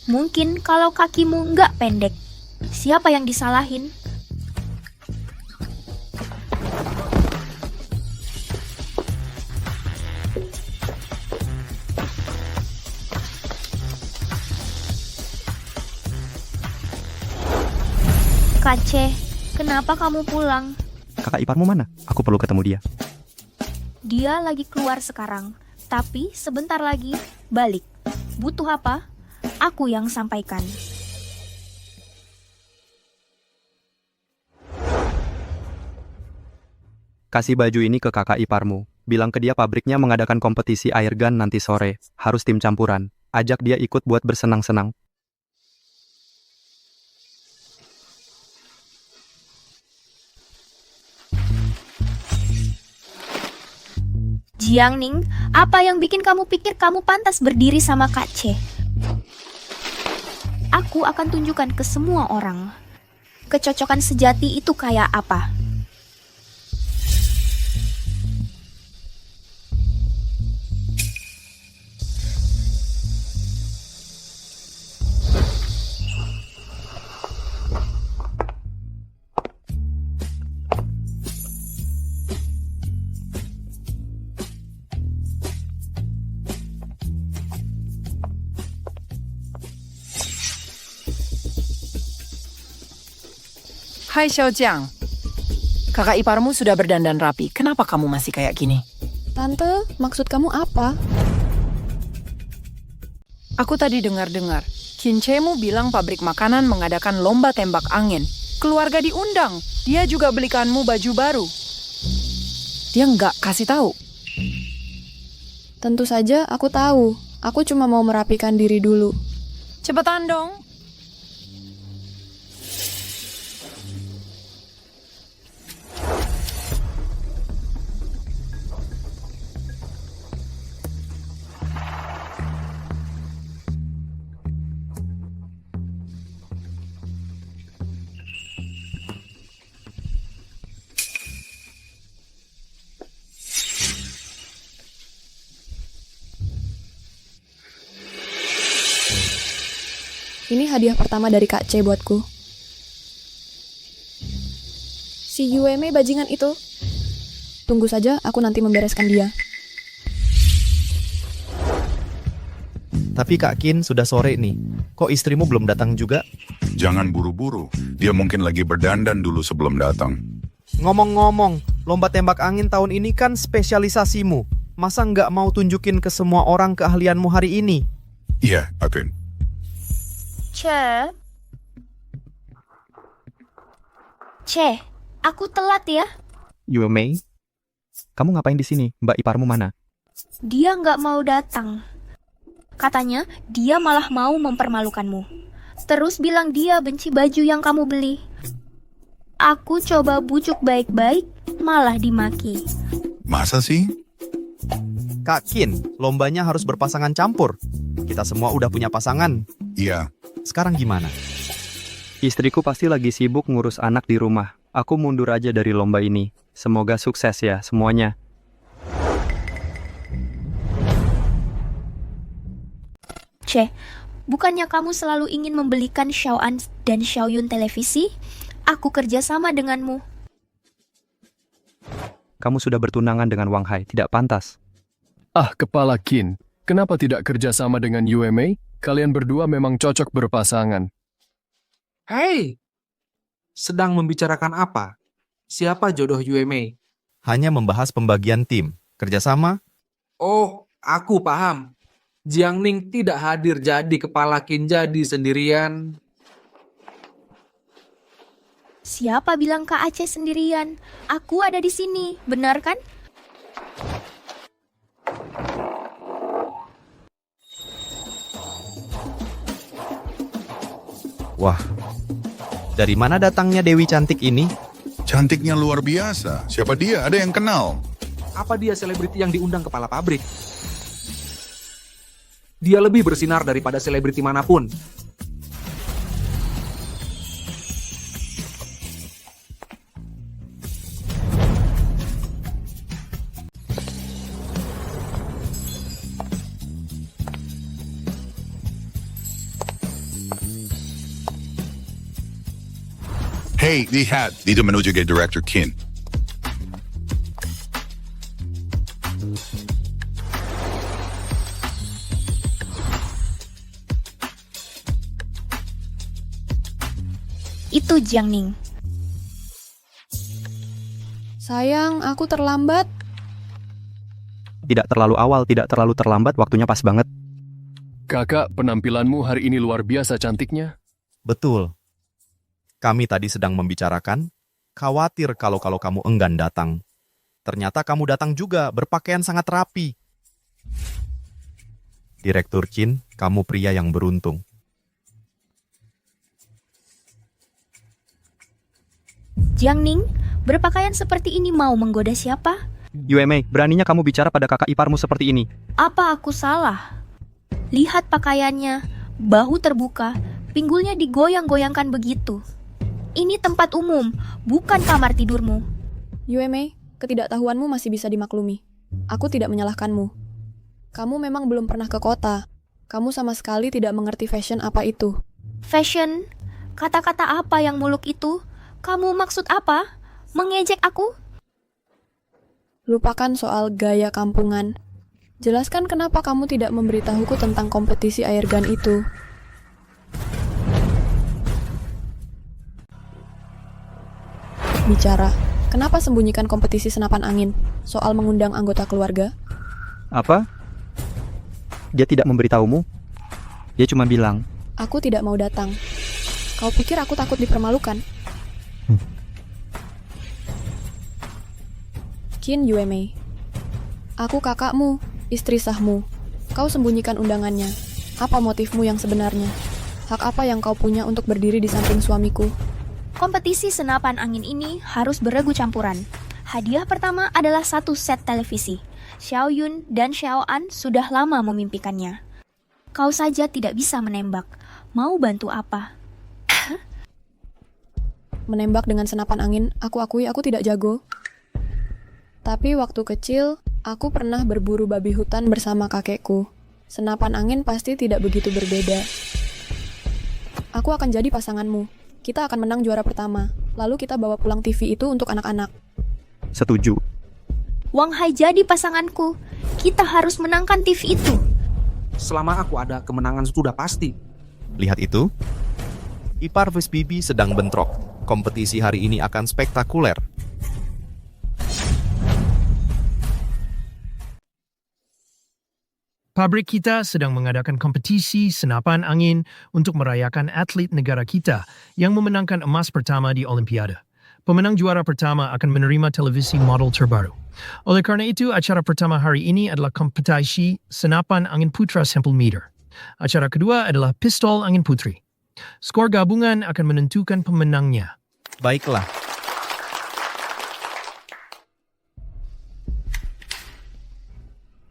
mungkin kalau kakimu nggak pendek, siapa yang disalahin? Kace, kenapa kamu pulang? Kakak iparmu mana? Aku perlu ketemu dia. Dia lagi keluar sekarang, tapi sebentar lagi balik. Butuh apa? Aku yang sampaikan. Kasih baju ini ke kakak iparmu. Bilang ke dia pabriknya mengadakan kompetisi air gun nanti sore. Harus tim campuran. Ajak dia ikut buat bersenang-senang. Jiangning, apa yang bikin kamu pikir kamu pantas berdiri sama Kak C? Aku akan tunjukkan ke semua orang. Kecocokan sejati itu kayak apa? Hai Xiaojiang. Kakak iparmu sudah berdandan rapi. Kenapa kamu masih kayak gini? Tante, maksud kamu apa? Aku tadi dengar-dengar. Kinchemu bilang pabrik makanan mengadakan lomba tembak angin. Keluarga diundang. Dia juga belikanmu baju baru. Dia nggak kasih tahu. Tentu saja aku tahu. Aku cuma mau merapikan diri dulu. Cepetan dong. Ini hadiah pertama dari Kak C buatku. Si Yueme bajingan itu. Tunggu saja, aku nanti membereskan dia. Tapi Kak Qin sudah sore nih. Kok istrimu belum datang juga? Jangan buru-buru. Dia mungkin lagi berdandan dulu sebelum datang. Ngomong-ngomong, Lomba tembak angin tahun ini kan spesialisasimu. Masa nggak mau tunjukin ke semua orang keahlianmu hari ini? Iya, Akun. Aku telat ya. Yuemei, kamu ngapain di sini? Mbak iparmu mana? Dia nggak mau datang. Katanya dia malah mau mempermalukanmu. Terus bilang dia benci baju yang kamu beli. Aku coba bujuk baik-baik, malah dimaki. Masa sih? Kak Kin, lombanya harus berpasangan campur. Kita semua udah punya pasangan. Iya. Sekarang gimana? Istriku pasti lagi sibuk ngurus anak di rumah. Aku mundur aja dari lomba ini. Semoga sukses ya semuanya. Bukannya kamu selalu ingin membelikan Xiaoan dan Xiaoyun televisi? Aku kerja sama denganmu. Kamu sudah bertunangan dengan Wang Hai, tidak pantas. Ah, Kepala Qin, kenapa tidak kerja sama dengan Yuemei? Kalian berdua memang cocok berpasangan. Hei! Sedang membicarakan apa? Siapa jodoh Yuemei? Hanya membahas pembagian tim. Kerjasama? Oh, aku paham. Jiang Ning tidak hadir jadi kepala Qin jadi sendirian. Siapa bilang Kak Aceh sendirian? Aku ada di sini, benar kan? Wah, dari mana datangnya Dewi cantik ini? Cantiknya luar biasa. Siapa dia? Ada yang kenal? Apa dia selebriti yang diundang kepala pabrik? Dia lebih bersinar daripada selebriti manapun. Hey, lihat. Dito menuju ke Director Qin. Itu Jiang Ning. Sayang, aku terlambat. Tidak terlalu awal, tidak terlalu terlambat, waktunya pas banget. Kakak, penampilanmu hari ini luar biasa cantiknya. Betul. Kami tadi sedang membicarakan, khawatir kalau kamu enggan datang. Ternyata kamu datang juga, berpakaian sangat rapi. Direktur Qin, kamu pria yang beruntung. Jiang Ning, berpakaian seperti ini mau menggoda siapa? Yuemei, beraninya kamu bicara pada kakak iparmu seperti ini. Apa aku salah? Lihat pakaiannya, bahu terbuka, pinggulnya digoyang-goyangkan begitu. Ini tempat umum, bukan kamar tidurmu. Yuemei, ketidaktahuanmu masih bisa dimaklumi. Aku tidak menyalahkanmu. Kamu memang belum pernah ke kota. Kamu sama sekali tidak mengerti fashion apa itu. Fashion? Kata-kata apa yang muluk itu? Kamu maksud apa? Mengejek aku? Lupakan soal gaya kampungan. Jelaskan kenapa kamu tidak memberitahuku tentang kompetisi airgun itu. Bicara, kenapa sembunyikan kompetisi senapan angin? Soal mengundang anggota keluarga? Apa? Dia tidak memberitahumu? Dia cuma bilang, Aku tidak mau datang. Kau pikir aku takut dipermalukan? Qin Yuemei. Aku kakakmu, istri sahmu. Kau sembunyikan undangannya. Apa motifmu yang sebenarnya? Hak apa yang kau punya untuk berdiri di samping suamiku? Kompetisi senapan angin ini harus beregu campuran. Hadiah pertama adalah 1 set televisi. Xiaoyun dan Xiaoan sudah lama memimpikannya. Kau saja tidak bisa menembak. Mau bantu apa? Menembak dengan senapan angin, aku akui aku tidak jago. Tapi waktu kecil, aku pernah berburu babi hutan bersama kakekku. Senapan angin pasti tidak begitu berbeda. Aku akan jadi pasanganmu. Kita akan menang juara pertama. Lalu kita bawa pulang TV itu untuk anak-anak. setuju. Wang Hai jadi pasanganku. Kita harus menangkan TV itu. Selama aku ada, kemenangan sudah pasti. Lihat itu. Ipar vs Bibi sedang bentrok. Kompetisi hari ini akan spektakuler. Pabrik kita sedang mengadakan kompetisi senapan angin untuk merayakan atlet negara kita yang memenangkan emas pertama di Olimpiade. Pemenang juara pertama akan menerima televisi model terbaru. Oleh karena itu, acara pertama hari ini adalah kompetisi senapan angin putra sampel meter. Acara kedua adalah pistol angin putri. Skor gabungan akan menentukan pemenangnya. Baiklah.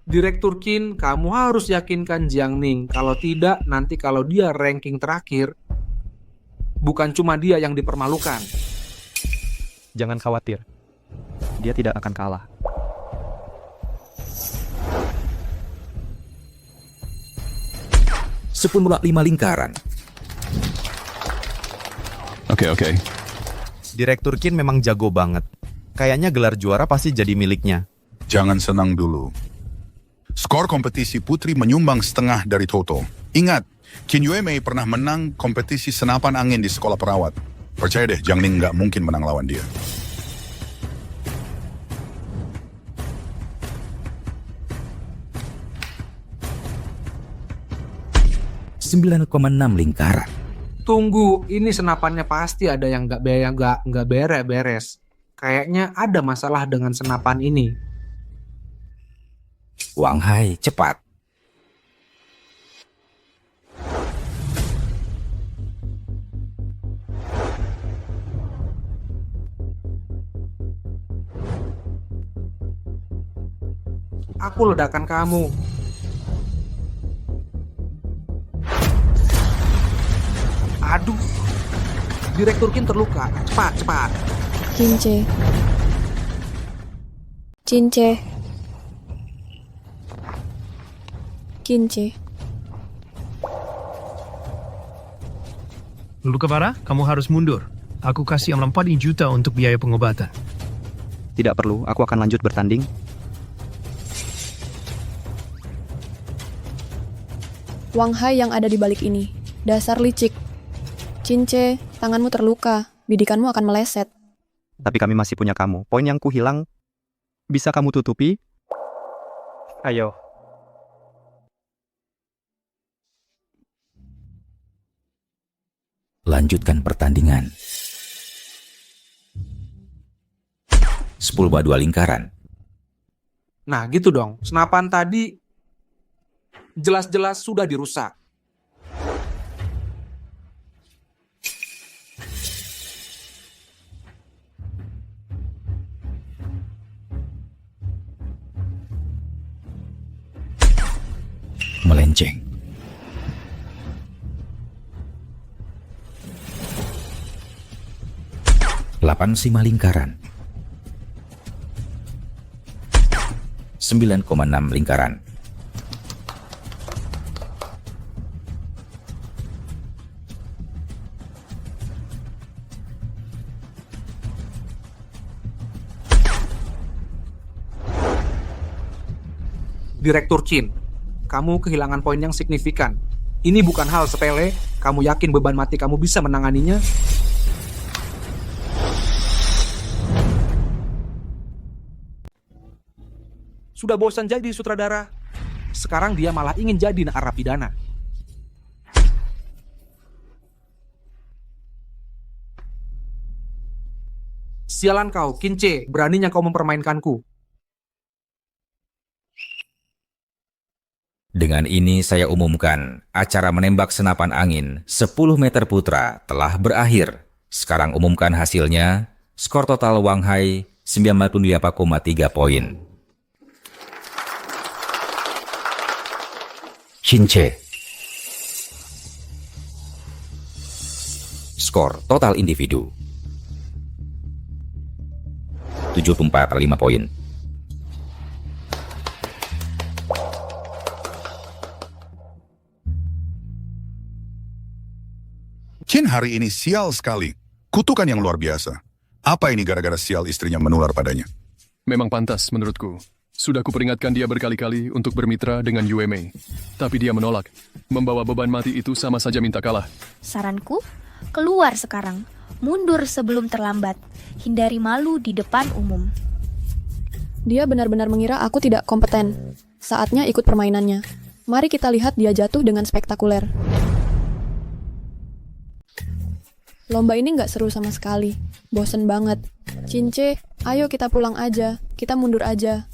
Direktur Qin, kamu harus yakinkan Jiang Ning. Kalau tidak, nanti kalau dia ranking terakhir, bukan cuma dia yang dipermalukan. Jangan khawatir. Dia tidak akan kalah. Sepuluh 5 lingkaran. Oke. Direktur Qin memang jago banget. Kayaknya gelar juara pasti jadi miliknya. Jangan senang dulu. Skor kompetisi putri menyumbang setengah dari total. Ingat, Qin Yuemei pernah menang kompetisi senapan angin di sekolah perawat. Percaya deh, Jiang Ning nggak mungkin menang lawan dia. Sembilan 9,6 lingkaran. Tunggu, ini senapannya pasti ada yang nggak beres. Kayaknya ada masalah dengan senapan ini. Wang Hai, cepat. Aku ledakan kamu. Aduh, Direktur Qin terluka. Cepat. Cince. Luka parah, kamu harus mundur. Aku kasih 4 juta untuk biaya pengobatan. Tidak perlu, aku akan lanjut bertanding. Wang Hai yang ada di balik ini. Dasar licik. Cince, tanganmu terluka. Bidikanmu akan meleset. Tapi kami masih punya kamu. Poin yang ku hilang, bisa kamu tutupi? Ayo. Lanjutkan pertandingan. 10/2 lingkaran. Nah, gitu dong. Senapan tadi jelas-jelas sudah dirusak. Melenceng. Delapan 5 lingkaran. 9,6 lingkaran. Direktur Qin, kamu kehilangan poin yang signifikan. Ini bukan hal sepele. Kamu yakin beban mati kamu bisa menanganinya? Sudah bosan jadi sutradara. Sekarang dia malah ingin jadi narapidana. Sialan kau, Kince, beraninya kau mempermainkanku. Dengan ini saya umumkan, acara menembak senapan angin 10 meter putra telah berakhir. Sekarang umumkan hasilnya, skor total Wang Hai 98,3 poin. Cince. Skor total individu 74,5 poin. Qin hari ini sial sekali. Kutukan yang luar biasa. Apa ini gara-gara sial istrinya menular padanya? Memang pantas menurutku. Sudah kuperingatkan dia berkali-kali untuk bermitra dengan Yuemei. Tapi dia menolak. Membawa beban mati itu sama saja minta kalah. Saranku, keluar sekarang. Mundur sebelum terlambat. Hindari malu di depan umum. Dia benar-benar mengira aku tidak kompeten. Saatnya ikut permainannya. Mari kita lihat dia jatuh dengan spektakuler. Lomba ini nggak seru sama sekali. Bosen banget. Cince, ayo kita pulang aja. Kita mundur aja.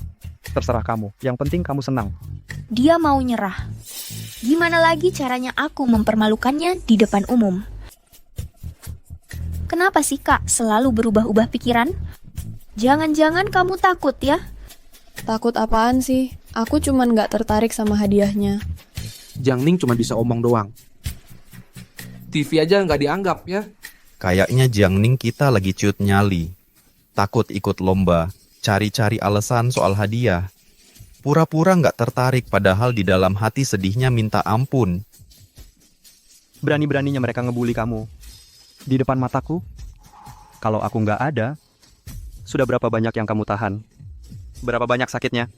Terserah kamu, yang penting kamu senang. Dia mau nyerah. Gimana lagi caranya aku mempermalukannya di depan umum? Kenapa sih Kak selalu berubah-ubah pikiran? Jangan-jangan kamu takut ya? Takut apaan sih? Aku cuman nggak tertarik sama hadiahnya. Jiang Ning cuma bisa omong doang. TV aja nggak dianggap ya. Kayaknya Jiang Ning kita lagi ciut nyali. Takut ikut lomba, cari-cari alasan soal hadiah. Pura-pura nggak tertarik padahal di dalam hati sedihnya minta ampun. Berani-beraninya mereka ngebully kamu. Di depan mataku. Kalau aku nggak ada, sudah berapa banyak yang kamu tahan? Berapa banyak sakitnya?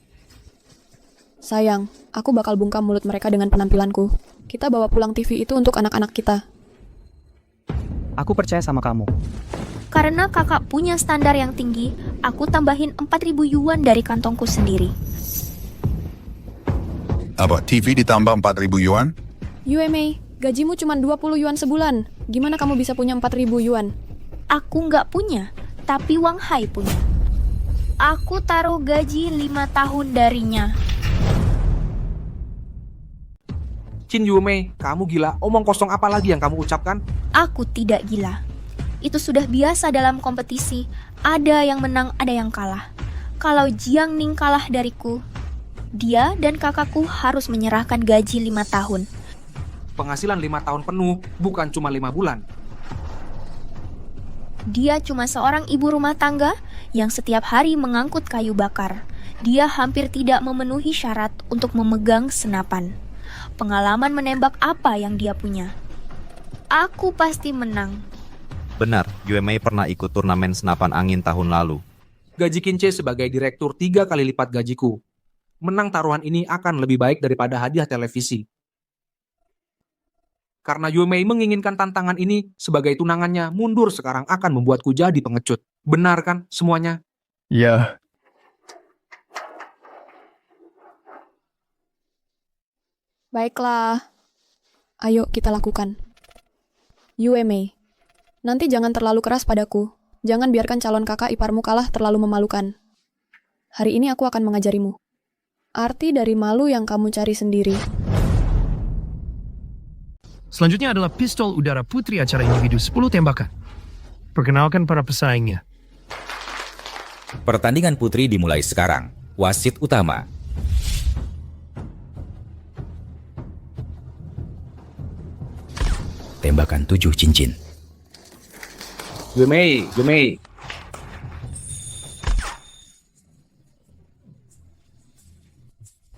Sayang, aku bakal bungkam mulut mereka dengan penampilanku. Kita bawa pulang TV itu untuk anak-anak kita. Aku percaya sama kamu. Karena kakak punya standar yang tinggi, aku tambahin 4.000 yuan dari kantongku sendiri. Apa, TV ditambah 4.000 yuan? UMA, gajimu cuma 20 yuan sebulan. Gimana kamu bisa punya 4.000 yuan? Aku nggak punya, tapi Wang Hai punya. Aku taruh gaji 5 tahun darinya. Chin Yume, kamu gila. Omong kosong apa lagi yang kamu ucapkan? Aku tidak gila. Itu sudah biasa dalam kompetisi. Ada yang menang, ada yang kalah. Kalau Jiang Ning kalah dariku, dia dan kakakku harus menyerahkan gaji 5 tahun. Penghasilan 5 tahun penuh, bukan cuma 5 bulan. Dia cuma seorang ibu rumah tangga yang setiap hari mengangkut kayu bakar. Dia hampir tidak memenuhi syarat untuk memegang senapan. Pengalaman menembak apa yang dia punya? Aku pasti menang. Benar, UMA pernah ikut turnamen senapan angin tahun lalu. Gaji Kince sebagai direktur 3 kali lipat gajiku. Menang taruhan ini akan lebih baik daripada hadiah televisi. Karena Yuemei menginginkan tantangan ini sebagai tunangannya, mundur sekarang akan membuatku jadi pengecut. Benar kan semuanya? Ya, Baiklah. Ayo kita lakukan. UMA, nanti jangan terlalu keras padaku. Jangan biarkan calon kakak iparmu kalah terlalu memalukan. Hari ini aku akan mengajarimu. Arti dari malu yang kamu cari sendiri. Selanjutnya adalah pistol udara putri acara individu 10 tembakan. Perkenalkan para pesaingnya. Pertandingan putri dimulai sekarang. Wasit utama. Tembakan 7 cincin. Yuemei.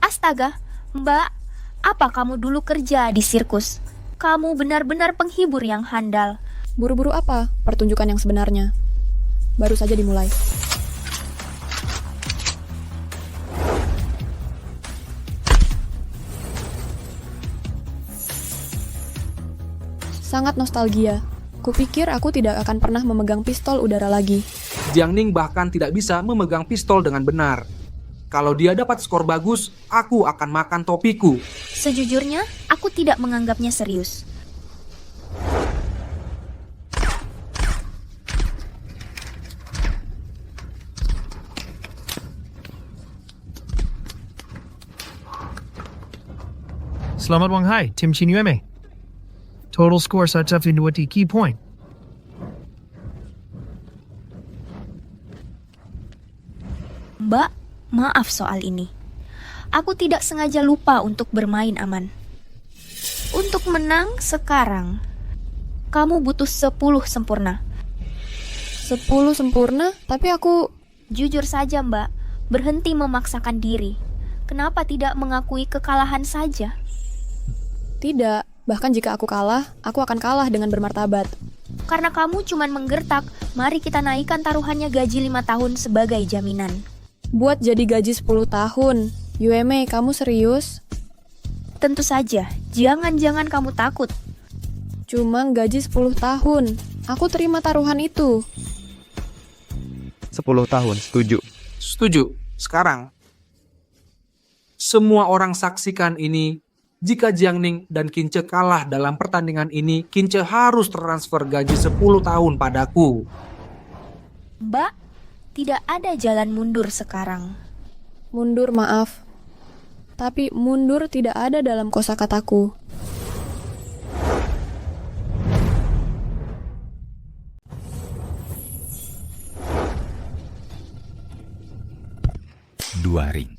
Astaga, Mbak, apa kamu dulu kerja di sirkus? Kamu benar-benar penghibur yang handal. Buru-buru apa? Pertunjukan yang sebenarnya. Baru saja dimulai. Sangat nostalgia. Kupikir aku tidak akan pernah memegang pistol udara lagi. Jiang Ning bahkan tidak bisa memegang pistol dengan benar. Kalau dia dapat skor bagus, aku akan makan topiku. Sejujurnya, aku tidak menganggapnya serius. Selamat Wang Hai, tim Chin Yuemei. Total score 120 key point. Mbak, maaf soal ini. Aku tidak sengaja lupa untuk bermain aman. Untuk menang sekarang, kamu butuh 10 sempurna. 10 sempurna? Tapi aku... Jujur saja Mbak, berhenti memaksakan diri. Kenapa tidak mengakui kekalahan saja? Tidak. Bahkan jika aku kalah, aku akan kalah dengan bermartabat. Karena kamu cuman menggertak, mari kita naikkan taruhannya gaji 5 tahun sebagai jaminan. Buat jadi gaji 10 tahun. UMA, kamu serius? Tentu saja, jangan-jangan kamu takut. Cuma gaji 10 tahun. Aku terima taruhan itu. 10 tahun, setuju. Setuju. Sekarang, semua orang saksikan ini Jika Jiang Ning dan Kince kalah dalam pertandingan ini, Kince harus transfer gaji 10 tahun padaku. Mbak, tidak ada jalan mundur sekarang. Mundur maaf. Tapi mundur tidak ada dalam kosakataku. Dua ring.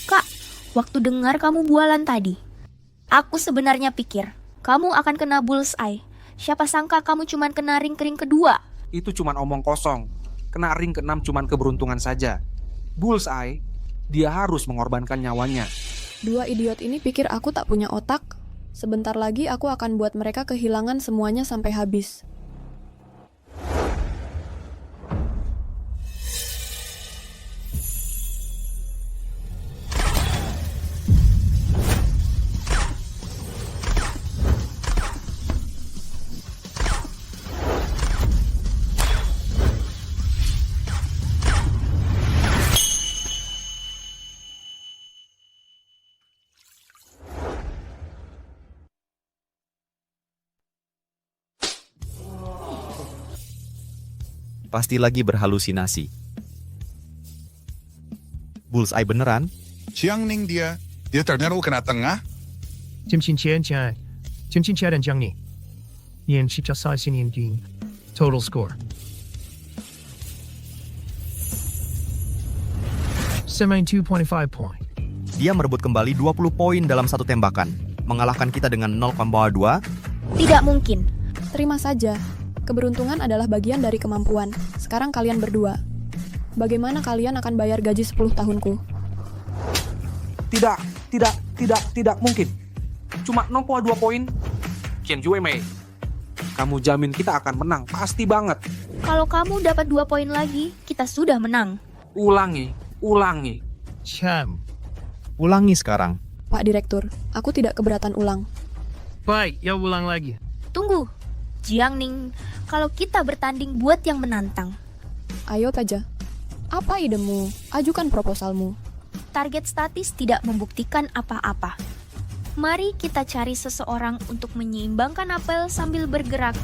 Kak, waktu dengar kamu bualan tadi, aku sebenarnya pikir kamu akan kena bullseye. Siapa sangka kamu cuman kena ring kering kedua. Itu cuman omong kosong. Kena ring ke-6 cuman keberuntungan saja. Bullseye, dia harus mengorbankan nyawanya. Dua idiot ini pikir aku tak punya otak. Sebentar lagi aku akan buat mereka kehilangan semuanya sampai habis. Pasti lagi berhalusinasi. Bullseye beneran? Jiang Ning dia ternyata kena tengah. 金琴前前，金琴前dan Jiang Ning，演习加赛新演技 ，total score 72.5 point。 Dia merebut kembali 20 poin dalam satu tembakan, mengalahkan kita dengan 0,2. Tidak mungkin. Terima saja. Keberuntungan adalah bagian dari kemampuan. Sekarang kalian berdua. Bagaimana kalian akan bayar gaji 10 tahunku? Tidak mungkin. Cuma 0,2 poin. Qian Yuemei, kamu jamin kita akan menang, pasti banget. Kalau kamu dapat 2 poin lagi, kita sudah menang. Ulangi. Cham. Ulangi sekarang. Pak Direktur, aku tidak keberatan ulang. Baik, ya ulang lagi. Tunggu, Jiang Ning, kalau kita bertanding buat yang menantang. Ayo saja. Apa idemu? Ajukan proposalmu. Target statis tidak membuktikan apa-apa. Mari kita cari seseorang untuk menyeimbangkan apel sambil bergerak.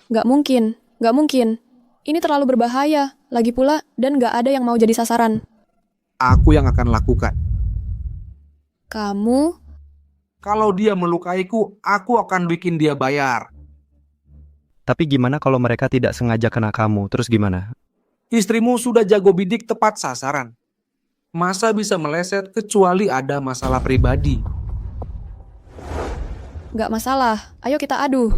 Gak mungkin. Ini terlalu berbahaya. Lagi pula, dan gak ada yang mau jadi sasaran. Aku yang akan lakukan. Kamu? Kalau dia melukaiku, aku akan bikin dia bayar. Tapi gimana kalau mereka tidak sengaja kena kamu? Terus gimana? Istrimu sudah jago bidik tepat sasaran. Masa bisa meleset kecuali ada masalah pribadi? Gak masalah, ayo kita adu.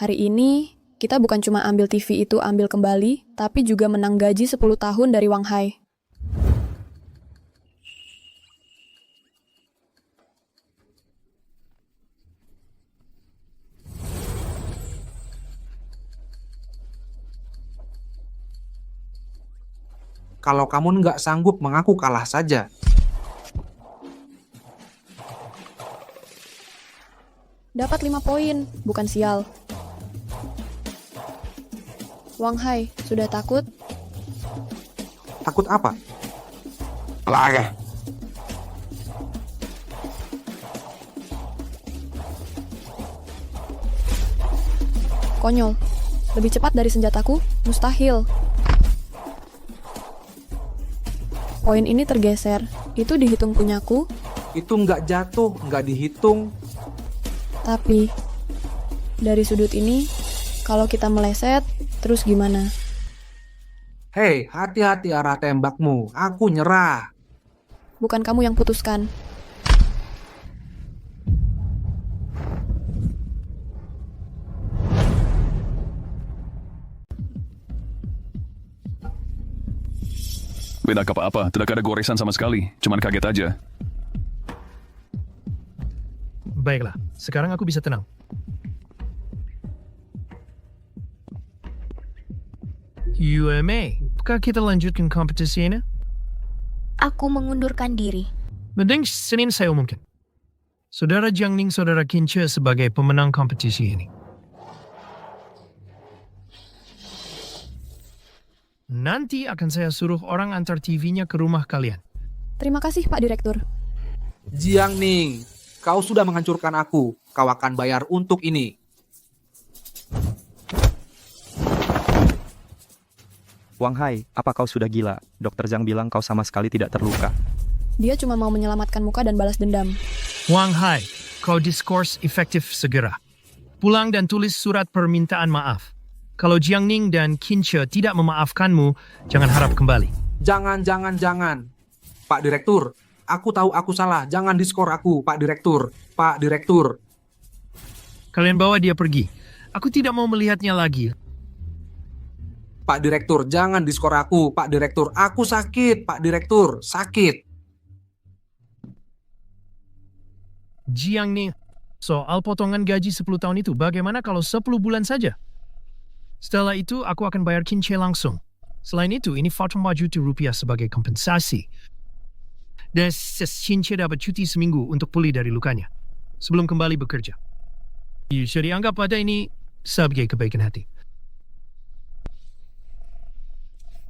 Hari ini, kita bukan cuma ambil TV itu ambil kembali, tapi juga menang gaji 10 tahun dari Wang Hai. Kalau kamu nggak sanggup mengaku kalah saja. Dapat 5 poin, bukan sial. Wang Hai, sudah takut? Takut apa? Laga. Konyol. Lebih cepat dari senjataku? Mustahil. Poin ini tergeser. Itu dihitung punyaku. Itu nggak jatuh, nggak dihitung. Tapi, dari sudut ini, kalau kita meleset, terus gimana? Hei, hati-hati arah tembakmu. Aku nyerah. Bukan kamu yang putuskan. Beda apa-apa, tidak ada goresan sama sekali. Cuman kaget aja. Baiklah, sekarang aku bisa tenang. UMA, apakah kita lanjutkan kompetisi ini? Aku mengundurkan diri. Mending Senin saya umumkan. Saudara Jiang Ning, saudara Kince sebagai pemenang kompetisi ini. Nanti akan saya suruh orang antar TV-nya ke rumah kalian. Terima kasih, Pak Direktur. Jiang Ning, kau sudah menghancurkan aku. Kau akan bayar untuk ini. Wang Hai, apa kau sudah gila? Dokter Zhang bilang kau sama sekali tidak terluka. Dia cuma mau menyelamatkan muka dan balas dendam. Wang Hai, kau diskors efektif segera. Pulang dan tulis surat permintaan maaf. Kalau Jiang Ning dan Qin Che tidak memaafkanmu, jangan harap kembali. Jangan. Pak Direktur, aku tahu aku salah. Jangan diskor aku, Pak Direktur. Pak Direktur. Kalian bawa dia pergi. Aku tidak mau melihatnya lagi. Pak Direktur, jangan diskor aku, Pak Direktur. Aku sakit, Pak Direktur. Sakit. Jiang Ning, soal potongan gaji 10 tahun itu, bagaimana kalau 10 bulan saja? Setelah itu, aku akan bayar Qin Che langsung. Selain itu, ini 45 juta rupiah sebagai kompensasi. Dan Qin Che dapat cuti seminggu untuk pulih dari lukanya, sebelum kembali bekerja. Bisa dianggap pada ini sebagai kebaikan hati.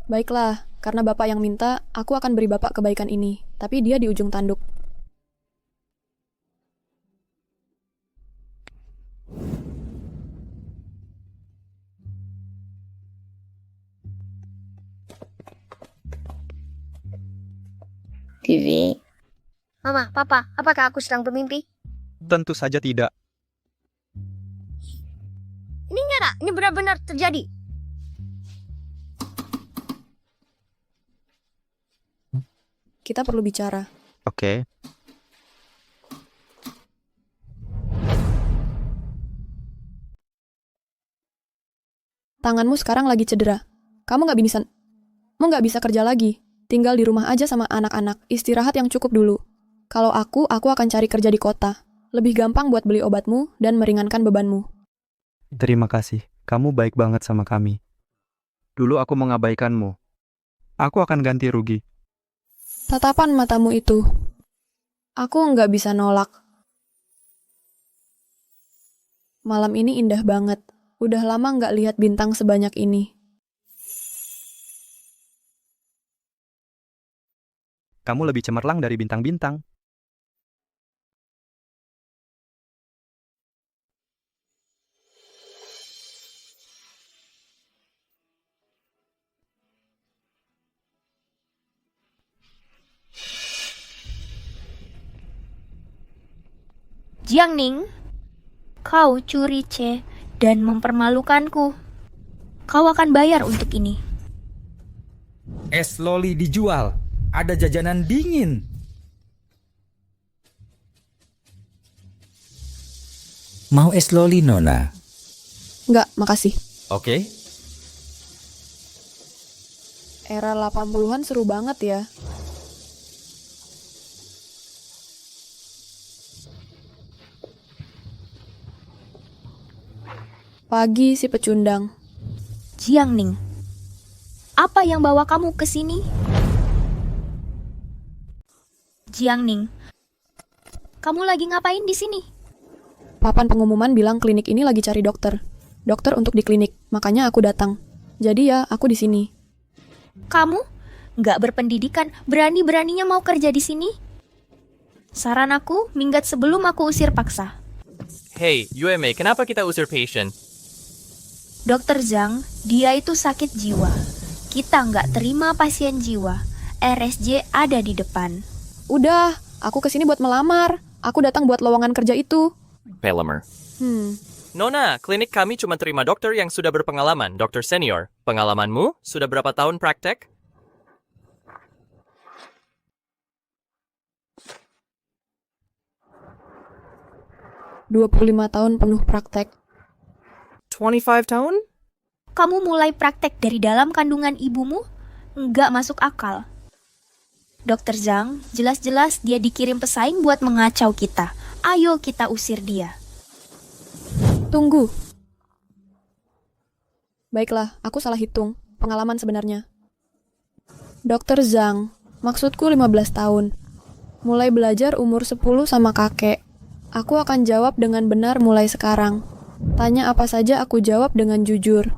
Baiklah, karena Bapak yang minta, aku akan beri Bapak kebaikan ini. Tapi dia di ujung tanduk. TV. Mama, Papa, apakah aku sedang bermimpi? Tentu saja tidak. Ini nyata, ini benar-benar terjadi. Kita perlu bicara. Oke. Tanganmu sekarang lagi cedera. Kamu nggak bisa kerja lagi. Tinggal di rumah aja sama anak-anak. Istirahat yang cukup dulu. Kalau aku akan cari kerja di kota. Lebih gampang buat beli obatmu dan meringankan bebanmu. Terima kasih. Kamu baik banget sama kami. Dulu aku mengabaikanmu. Aku akan ganti rugi. Tatapan matamu itu. Aku nggak bisa nolak. Malam ini indah banget. Udah lama nggak lihat bintang sebanyak ini. Kamu lebih cemerlang dari bintang-bintang. Jiang Ning, kau curi C dan mempermalukanku. Kau akan bayar untuk ini. Es loli dijual. Ada jajanan dingin. Mau es loli, Nona? Nggak, makasih. Oke. Era 80-an seru banget ya. Pagi si pecundang. Jiang Ning, apa yang bawa kamu ke sini? Jiang Ning, kamu lagi ngapain di sini? Papan pengumuman bilang klinik ini lagi cari dokter. Dokter untuk di klinik, makanya aku datang. Jadi ya, aku di sini. Kamu nggak berpendidikan, berani-beraninya mau kerja di sini? Saran aku, minggat sebelum aku usir paksa. Hey, UMA, kenapa kita usir patient? Dokter Zhang, dia itu sakit jiwa. Kita nggak terima pasien jiwa. RSJ ada di depan. Udah, aku kesini buat melamar. Aku datang buat lowongan kerja itu. Pelamer. Nona, klinik kami cuma terima dokter yang sudah berpengalaman, dokter senior. Pengalamanmu sudah berapa tahun praktek? "25 tahun penuh praktek." 25 tahun? Kamu mulai praktek dari dalam kandungan ibumu? Nggak masuk akal. Dokter Zhang, jelas-jelas dia dikirim pesaing buat mengacau kita. Ayo kita usir dia. Tunggu. Baiklah, aku salah hitung. Pengalaman sebenarnya. Dokter Zhang, maksudku 15 tahun. Mulai belajar umur 10 sama kakek. Aku akan jawab dengan benar mulai sekarang. Tanya apa saja aku jawab dengan jujur.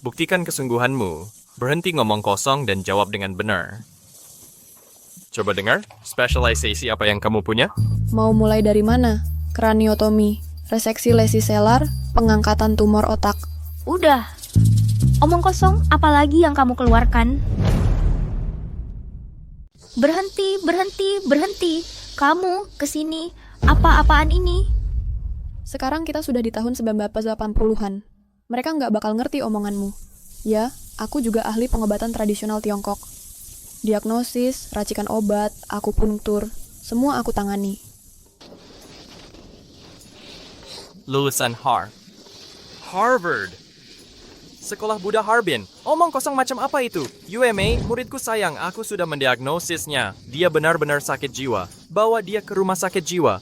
Buktikan kesungguhanmu. Berhenti ngomong kosong dan jawab dengan benar. Coba dengar, spesialisasi apa yang kamu punya? Mau mulai dari mana? Kraniotomi, reseksi lesi selar, pengangkatan tumor otak. Udah. Omong kosong, apalagi yang kamu keluarkan? Berhenti, berhenti, berhenti. Kamu kesini. Apa-apaan ini? Sekarang kita sudah di tahun 1980-an. Mereka nggak bakal ngerti omonganmu. Ya, aku juga ahli pengobatan tradisional Tiongkok. Diagnosis, racikan obat, akupunktur, semua aku tangani. Lulusan Harvard. Sekolah Buddha Harbin. Omong kosong macam apa itu? UMA, muridku sayang, aku sudah mendiagnosisnya. Dia benar-benar sakit jiwa. Bawa dia ke rumah sakit jiwa.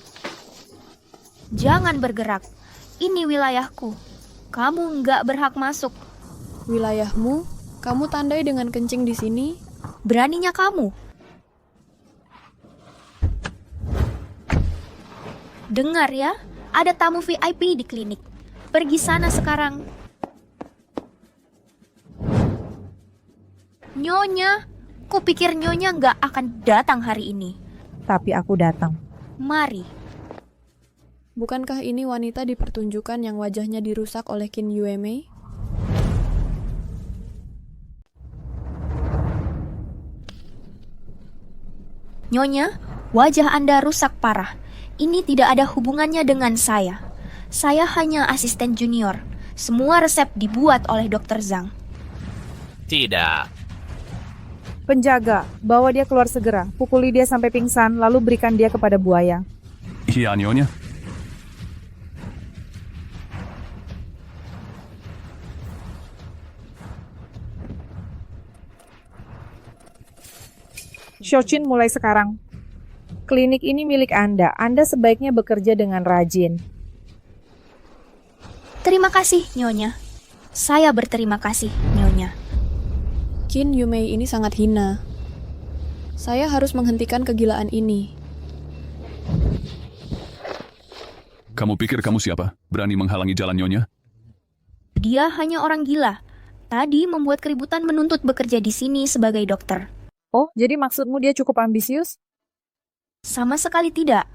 Jangan bergerak. Ini wilayahku. Kamu nggak berhak masuk. Wilayahmu? Kamu tandai dengan kencing di sini? Beraninya kamu. Dengar ya, ada tamu VIP di klinik. Pergi sana sekarang. Nyonya, kupikir Nyonya nggak akan datang hari ini. Tapi aku datang. Mari. Bukankah ini wanita dipertunjukkan yang wajahnya dirusak oleh Qin Yuemei? Nyonya, wajah Anda rusak parah. Ini tidak ada hubungannya dengan saya. Saya hanya asisten junior. Semua resep dibuat oleh Dr. Zhang. Tidak. Penjaga, bawa dia keluar segera. Pukuli dia sampai pingsan, lalu berikan dia kepada buaya. Iya, Nyonya. Xiaoqin, mulai sekarang. Klinik ini milik Anda. Anda sebaiknya bekerja dengan rajin. Terima kasih, Nyonya. Saya berterima kasih, Nyonya. Qin Yuemei ini sangat hina. Saya harus menghentikan kegilaan ini. Kamu pikir kamu siapa? Berani menghalangi jalan Nyonya? Dia hanya orang gila. Tadi membuat keributan menuntut bekerja di sini sebagai dokter. Oh, jadi maksudmu dia cukup ambisius? Sama sekali tidak.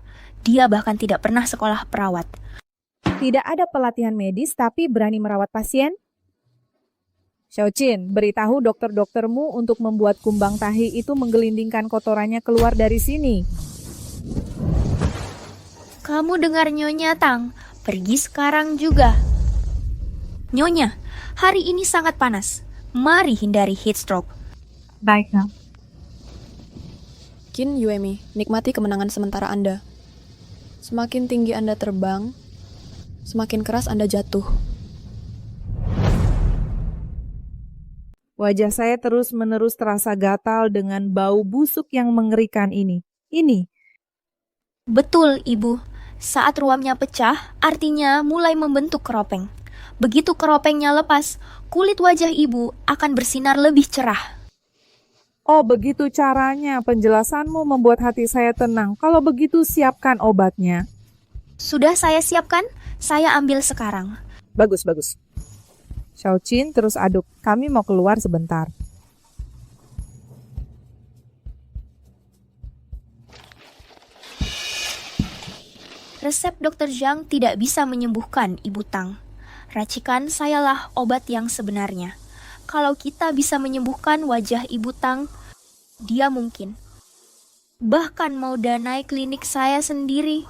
Dia bahkan tidak pernah sekolah perawat. Tidak ada pelatihan medis tapi berani merawat pasien? Xiaoqin, beritahu dokter-doktermu untuk membuat kumbang tahi itu menggelindingkan kotorannya keluar dari sini. Kamu dengar Nyonya Tang, pergi sekarang juga. Nyonya, hari ini sangat panas. Mari hindari heat stroke. Baiklah. Qin Yuemei, nikmati kemenangan sementara Anda. Semakin tinggi Anda terbang, semakin keras Anda jatuh. Wajah saya terus-menerus terasa gatal dengan bau busuk yang mengerikan ini. Ini. Betul, Ibu. Saat ruamnya pecah, artinya mulai membentuk keropeng. Begitu keropengnya lepas, kulit wajah Ibu akan bersinar lebih cerah. Oh, begitu caranya. Penjelasanmu membuat hati saya tenang. Kalau begitu, siapkan obatnya. Sudah saya siapkan, saya ambil sekarang. Bagus, bagus. Xiaoqin, terus aduk. Kami mau keluar sebentar. Resep Dr. Zhang tidak bisa menyembuhkan Ibu Tang. Racikan sayalah obat yang sebenarnya. Kalau kita bisa menyembuhkan wajah Ibu Tang, dia mungkin. Bahkan mau danai klinik saya sendiri.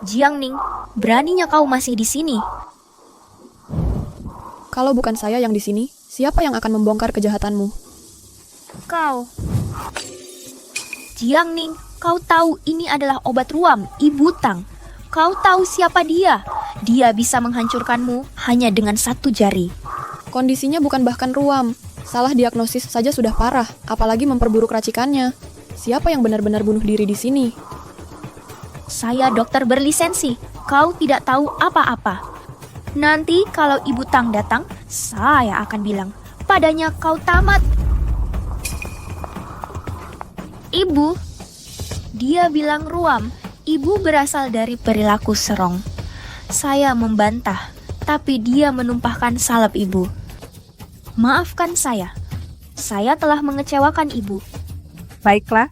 Jiangning, beraninya kau masih di sini? Kalau bukan saya yang di sini, siapa yang akan membongkar kejahatanmu? Kau. Jiangning, kau tahu ini adalah obat ruam, Ibu Tang. Kau tahu siapa dia? Dia bisa menghancurkanmu hanya dengan satu jari. Kondisinya bukan bahkan ruam. Salah diagnosis saja sudah parah, apalagi memperburuk racikannya. Siapa yang benar-benar bunuh diri di sini? Saya dokter berlisensi. Kau tidak tahu apa-apa. Nanti kalau Ibu Tang datang, saya akan bilang, padanya kau tamat. Ibu, dia bilang ruam. Ibu berasal dari perilaku serong. Saya membantah, tapi dia menumpahkan salep Ibu. Maafkan saya. Saya telah mengecewakan ibu. Baiklah.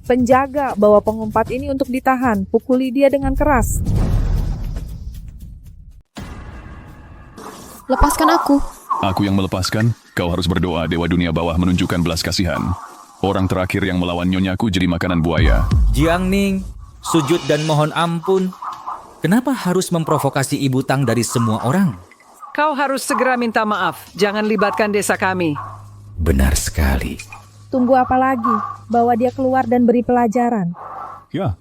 Penjaga bawa pengumpat ini untuk ditahan. Pukuli dia dengan keras. Lepaskan aku. Aku yang melepaskan, kau harus berdoa Dewa Dunia Bawah menunjukkan belas kasihan. Orang terakhir yang melawan nyonyaku jadi makanan buaya. Jiangning, sujud dan mohon ampun. Kenapa harus memprovokasi Ibu Tang dari semua orang? Kau harus segera minta maaf. Jangan libatkan desa kami. Benar sekali. Tunggu apa lagi? Bawa dia keluar dan beri pelajaran. Ya.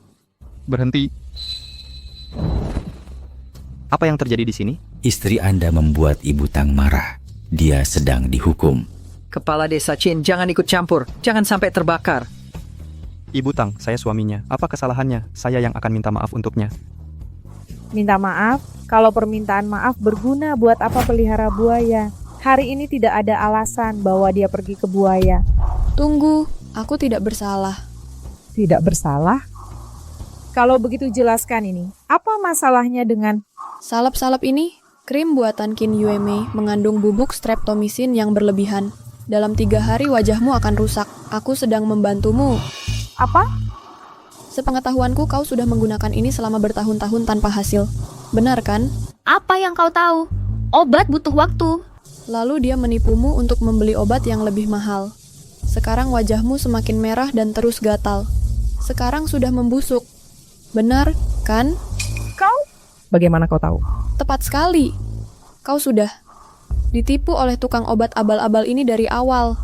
Berhenti. Apa yang terjadi di sini? Istri Anda membuat Ibu Tang marah. Dia sedang dihukum. Kepala desa Chin, jangan ikut campur. Jangan sampai terbakar. Ibu Tang, saya suaminya. Apa kesalahannya? Saya yang akan minta maaf untuknya. Minta maaf? Kalau permintaan maaf berguna buat apa pelihara buaya? Hari ini tidak ada alasan bawa dia pergi ke buaya. Tunggu, aku tidak bersalah. Tidak bersalah? Kalau begitu jelaskan ini. Apa masalahnya dengan... Salep-salep ini, krim buatan Qin Yuemei mengandung bubuk streptomycin yang berlebihan. Dalam 3 hari wajahmu akan rusak. Aku sedang membantumu. Apa? Sepengetahuanku kau sudah menggunakan ini selama bertahun-tahun tanpa hasil. Benar kan? Apa yang kau tahu? Obat butuh waktu. Lalu dia menipumu untuk membeli obat yang lebih mahal. Sekarang wajahmu semakin merah dan terus gatal. Sekarang sudah membusuk. Benar, kan? Kau? Bagaimana kau tahu? Tepat sekali. Kau sudah ditipu oleh tukang obat abal-abal ini dari awal.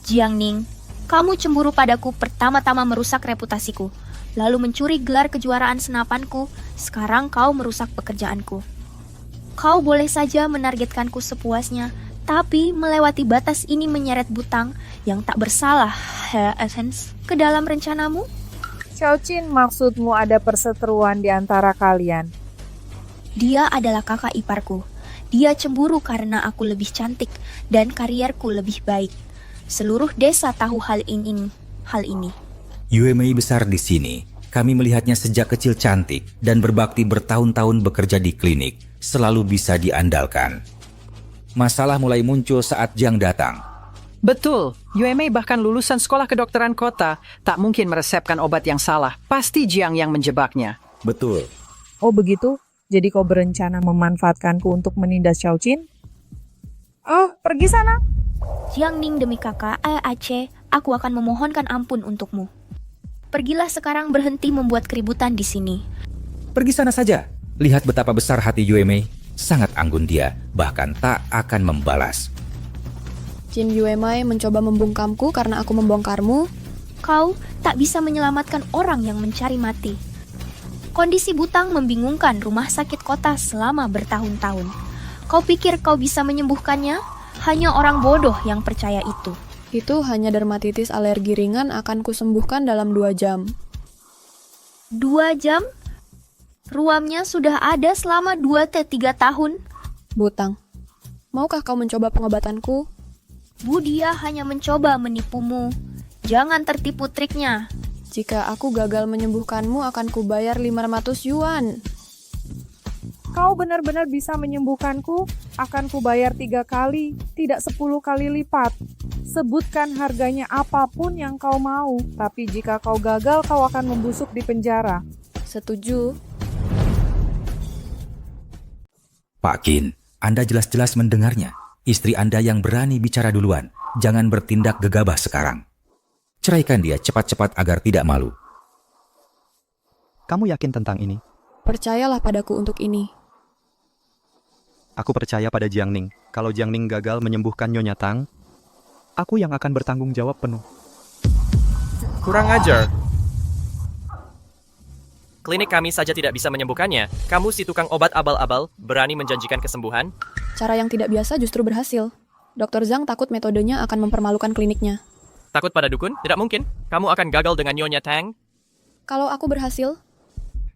Jiangning, kamu cemburu padaku pertama-tama merusak reputasiku, lalu mencuri gelar kejuaraan senapanku, sekarang kau merusak pekerjaanku. Kau boleh saja menargetkanku sepuasnya, tapi melewati batas ini menyeret Butang yang tak bersalah, Herr Essence, ke dalam rencanamu? Xiao Qin, maksudmu ada perseteruan di antara kalian? Dia adalah kakak iparku. Dia cemburu karena aku lebih cantik dan karierku lebih baik. Seluruh desa tahu hal ini. Yuemei besar di sini. Kami melihatnya sejak kecil cantik dan berbakti bertahun-tahun bekerja di klinik. Selalu bisa diandalkan. Masalah mulai muncul saat Jiang datang. Betul, Yuemei bahkan lulusan sekolah kedokteran kota. Tak mungkin meresepkan obat yang salah. Pasti Jiang yang menjebaknya. Betul. Oh begitu? Jadi kau berencana memanfaatkanku untuk menindas Xiao Qin? Oh, pergi sana. Jiangning demi kakak, Aceh, aku akan memohonkan ampun untukmu. Pergilah sekarang, berhenti membuat keributan di sini. Pergi sana saja. Lihat betapa besar hati Yuemei. Sangat anggun dia, bahkan tak akan membalas. Qin Yuemei mencoba membungkamku karena aku membongkarmu. Kau tak bisa menyelamatkan orang yang mencari mati. Kondisi Butang membingungkan rumah sakit kota selama bertahun-tahun. Kau pikir kau bisa menyembuhkannya? Hanya orang bodoh yang percaya itu. Itu hanya dermatitis alergi ringan akan kusembuhkan dalam 2 jam. 2 jam? Ruamnya sudah ada selama 2-3 tahun. Butang, maukah kau mencoba pengobatanku? Dia hanya mencoba menipumu. Jangan tertipu triknya. Jika aku gagal menyembuhkanmu, akan kubayar 500 yuan. Kau benar-benar bisa menyembuhkanku? Akan kubayar 3 kali, tidak 10 kali lipat. Sebutkan harganya apapun yang kau mau, tapi jika kau gagal, kau akan membusuk di penjara. Setuju. Pak Qin, Anda jelas-jelas mendengarnya. Istri Anda yang berani bicara duluan. Jangan bertindak gegabah sekarang. Ceraikan dia cepat-cepat agar tidak malu. Kamu yakin tentang ini? Percayalah padaku untuk ini. Aku percaya pada Jiangning. Kalau Jiangning gagal menyembuhkan Nyonya Tang, aku yang akan bertanggung jawab penuh. Kurang ajar. Klinik kami saja tidak bisa menyembuhkannya. Kamu si tukang obat abal-abal, berani menjanjikan kesembuhan? Cara yang tidak biasa justru berhasil. Dr. Zhang takut metodenya akan mempermalukan kliniknya. Takut pada dukun? Tidak mungkin. Kamu akan gagal dengan Nyonya Tang. Kalau aku berhasil?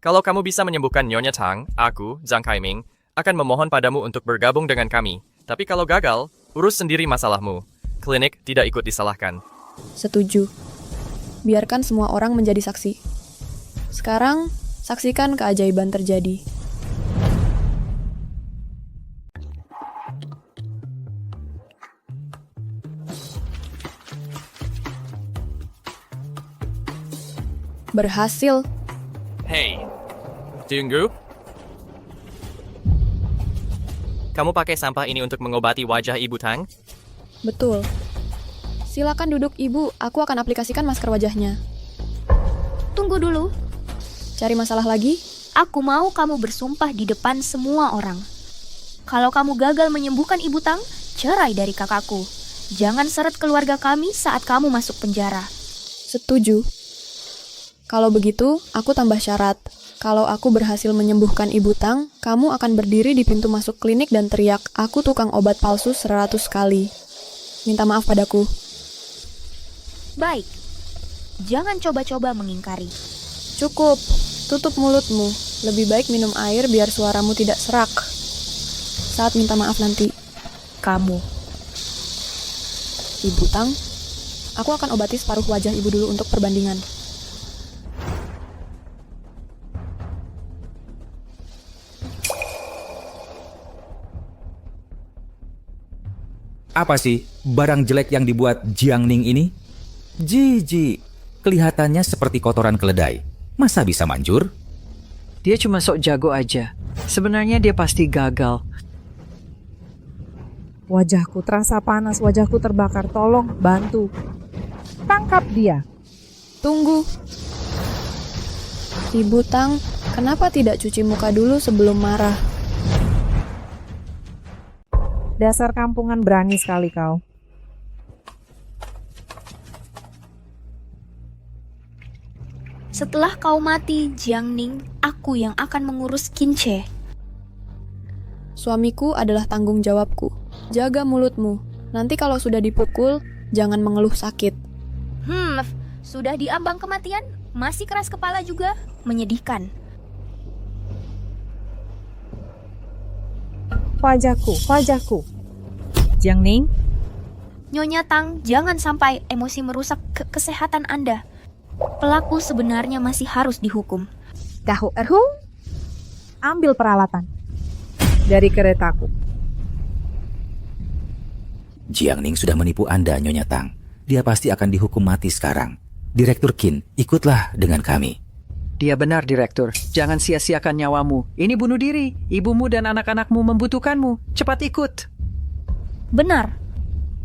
Kalau kamu bisa menyembuhkan Nyonya Tang, aku, Zhang Kaiming, akan memohon padamu untuk bergabung dengan kami. Tapi kalau gagal, urus sendiri masalahmu. Klinik tidak ikut disalahkan. Setuju. Biarkan semua orang menjadi saksi. Sekarang, saksikan keajaiban terjadi. Berhasil. Hey, tunggu. Kamu pakai sampah ini untuk mengobati wajah Ibu Tang? Betul. Silakan duduk, Ibu. Aku akan aplikasikan masker wajahnya. Tunggu dulu. Cari masalah lagi? Aku mau kamu bersumpah di depan semua orang. Kalau kamu gagal menyembuhkan Ibu Tang, cerai dari kakakku. Jangan seret keluarga kami saat kamu masuk penjara. Setuju. Kalau begitu, aku tambah syarat. Kalau aku berhasil menyembuhkan Ibu Tang, kamu akan berdiri di pintu masuk klinik dan teriak, aku tukang obat palsu 100 kali. Minta maaf padaku. Baik. Jangan coba-coba mengingkari. Cukup. Tutup mulutmu. Lebih baik minum air biar suaramu tidak serak. Saat minta maaf nanti. Kamu. Ibu Tang, aku akan obati separuh wajah ibu dulu untuk perbandingan. Apa sih barang jelek yang dibuat Jiang Ning ini? Jijik, kelihatannya seperti kotoran keledai. Masa bisa manjur? Dia cuma sok jago aja. Sebenarnya dia pasti gagal. Wajahku terasa panas, wajahku terbakar. Tolong, bantu. Tangkap dia. Tunggu. Ibu Tang, kenapa tidak cuci muka dulu sebelum marah? Dasar kampungan, berani sekali kau. Setelah kau mati, Jiang Ning, aku yang akan mengurus Kinche. Suamiku adalah tanggung jawabku. Jaga mulutmu. Nanti kalau sudah dipukul, jangan mengeluh sakit. Sudah diambang kematian? Masih keras kepala juga? Menyedihkan. Wajahku. Jiang Ning? Nyonya Tang, jangan sampai emosi merusak kesehatan Anda. Pelaku sebenarnya masih harus dihukum. Tahu Erhu? Ambil peralatan dari keretaku. Jiang Ning sudah menipu Anda, Nyonya Tang. Dia pasti akan dihukum mati sekarang. Direktur Qin, ikutlah dengan kami. Dia benar, Direktur. Jangan sia-siakan nyawamu. Ini bunuh diri. Ibumu dan anak-anakmu membutuhkanmu. Cepat ikut. Benar.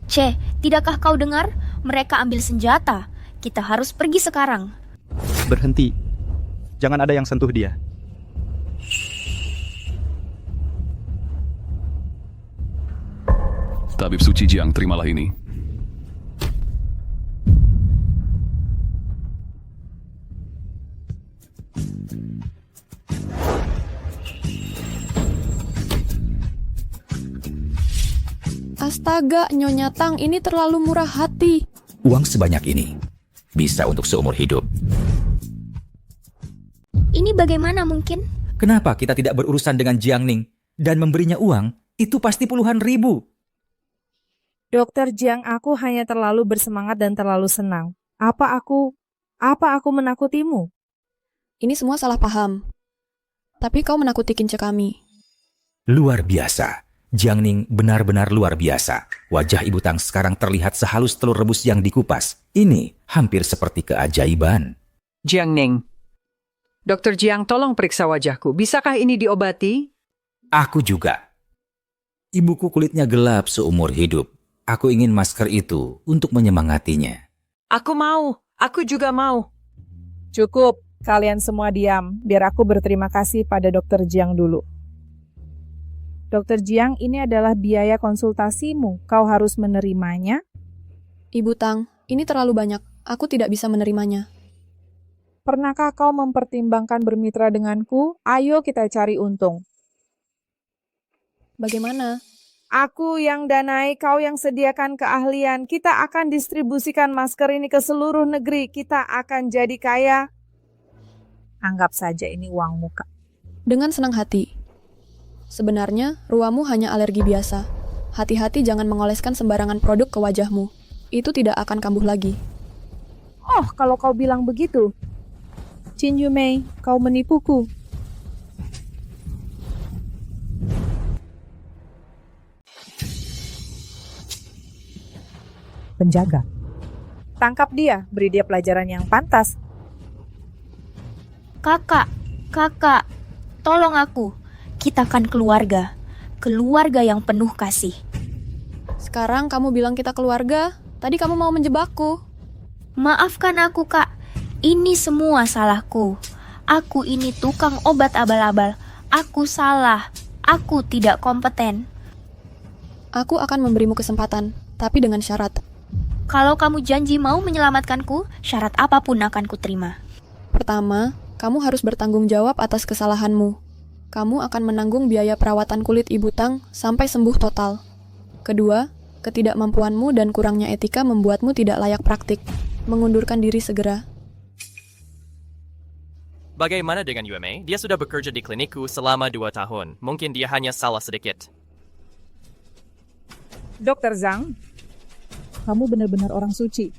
Che, tidakkah kau dengar? Mereka ambil senjata. Kita harus pergi sekarang. Berhenti. Jangan ada yang sentuh dia. Tabib suci Jiang, terimalah ini. Astaga, Nyonya Tang, ini terlalu murah hati. Uang sebanyak ini bisa untuk seumur hidup. Ini bagaimana mungkin? Kenapa kita tidak berurusan dengan Jiang Ning dan memberinya uang? Itu pasti puluhan ribu. Dokter Jiang, aku hanya terlalu bersemangat dan terlalu senang. Apa aku menakutimu? Ini semua salah paham. Tapi kau menakuti Kinche kami. Luar biasa. Jiang Ning benar-benar luar biasa. Wajah Ibu Tang sekarang terlihat sehalus telur rebus yang dikupas. Ini hampir seperti keajaiban. Jiang Ning. Dokter Jiang, tolong periksa wajahku. Bisakah ini diobati? Aku juga. Ibuku kulitnya gelap seumur hidup. Aku ingin masker itu untuk menyemangatinya. Aku mau. Aku juga mau. Cukup, kalian semua diam. Biar aku berterima kasih pada Dokter Jiang dulu. Dokter Jiang, ini adalah biaya konsultasimu. Kau harus menerimanya. Ibu Tang, ini terlalu banyak. Aku tidak bisa menerimanya. Pernahkah kau mempertimbangkan bermitra denganku? Ayo kita cari untung. Bagaimana? Aku yang danai, kau yang sediakan keahlian. Kita akan distribusikan masker ini ke seluruh negeri. Kita akan jadi kaya. Anggap saja ini uang muka. Dengan senang hati. Sebenarnya, ruamu hanya alergi biasa. Hati-hati jangan mengoleskan sembarangan produk ke wajahmu. Itu tidak akan kambuh lagi. Oh, kalau kau bilang begitu. Qin Yumei, kau menipuku. Penjaga. Tangkap dia, beri dia pelajaran yang pantas. Kakak, kakak, tolong aku. Kita kan keluarga. Keluarga yang penuh kasih. Sekarang kamu bilang kita keluarga, tadi kamu mau menjebakku. Maafkan aku, Kak. Ini semua salahku. Aku ini tukang obat abal-abal. Aku salah. Aku tidak kompeten. Aku akan memberimu kesempatan, tapi dengan syarat. Kalau kamu janji mau menyelamatkanku, syarat apapun akan kuterima. Pertama, kamu harus bertanggung jawab atas kesalahanmu. Kamu akan menanggung biaya perawatan kulit Ibu Tang sampai sembuh total. Kedua, ketidakmampuanmu dan kurangnya etika membuatmu tidak layak praktik. Mengundurkan diri segera. Bagaimana dengan UMA? Dia sudah bekerja di klinikku selama 2 tahun. Mungkin dia hanya salah sedikit. Dokter Zhang, kamu benar-benar orang suci.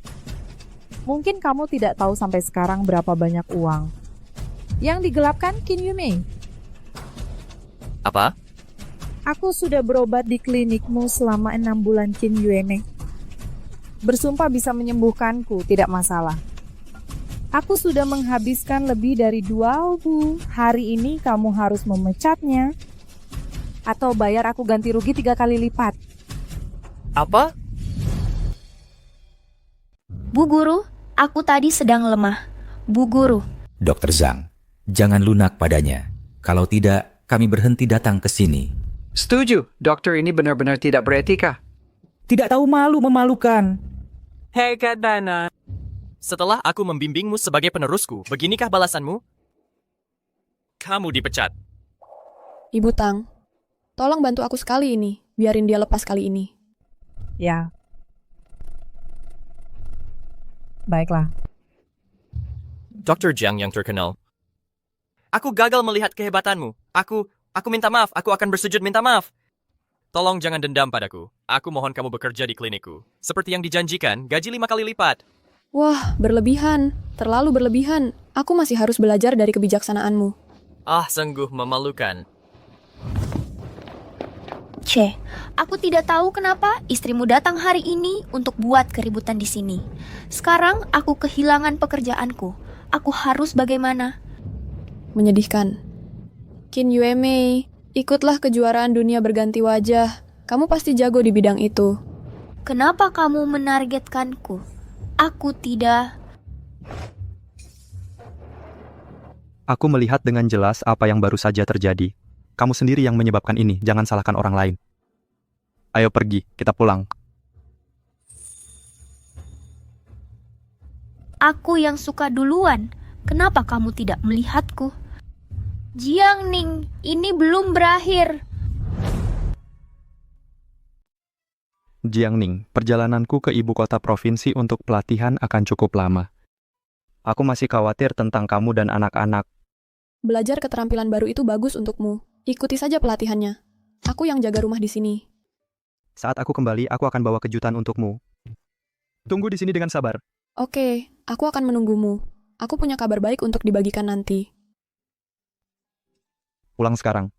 Mungkin kamu tidak tahu sampai sekarang berapa banyak uang yang digelapkan Qin Yuemei. Apa? Aku sudah berobat di klinikmu selama 6 bulan, Qin Yuemei. Bersumpah bisa menyembuhkanku, tidak masalah. Aku sudah menghabiskan lebih dari 2 hari ini kamu harus memecatnya atau bayar aku ganti rugi 3 kali lipat. Apa? Bu Guru, aku tadi sedang lemah. Bu Guru. Dokter Zhang, jangan lunak padanya. Kalau tidak, kami berhenti datang ke sini. Setuju, dokter ini benar-benar tidak beretika. Tidak tahu malu memalukan. Hei Kak Dana. Setelah aku membimbingmu sebagai penerusku, beginikah balasanmu? Kamu dipecat. Ibu Tang, tolong bantu aku sekali ini. Biarin dia lepas kali ini. Ya. Baiklah. Dr. Jiang yang terkenal. Aku gagal melihat kehebatanmu. Aku minta maaf. Aku akan bersujud minta maaf. Tolong jangan dendam padaku. Aku mohon kamu bekerja di klinikku. Seperti yang dijanjikan, gaji 5 kali lipat. Wah, berlebihan. Terlalu berlebihan. Aku masih harus belajar dari kebijaksanaanmu. Ah, sungguh memalukan. Che, aku tidak tahu kenapa istrimu datang hari ini untuk buat keributan di sini. Sekarang aku kehilangan pekerjaanku. Aku harus bagaimana? Menyedihkan. Qin Yuemei, ikutlah kejuaraan dunia berganti wajah. Kamu pasti jago di bidang itu. Kenapa kamu menargetkanku? Aku tidak. Aku melihat dengan jelas apa yang baru saja terjadi. Kamu sendiri yang menyebabkan ini, jangan salahkan orang lain. Ayo pergi, kita pulang. Aku yang suka duluan. Kenapa kamu tidak melihatku? Jiang Ning, ini belum berakhir. Jiangning, perjalananku ke ibu kota provinsi untuk pelatihan akan cukup lama. Aku masih khawatir tentang kamu dan anak-anak. Belajar keterampilan baru itu bagus untukmu. Ikuti saja pelatihannya. Aku yang jaga rumah di sini. Saat aku kembali, aku akan bawa kejutan untukmu. Tunggu di sini dengan sabar. Oke, aku akan menunggumu. Aku punya kabar baik untuk dibagikan nanti. Pulang sekarang.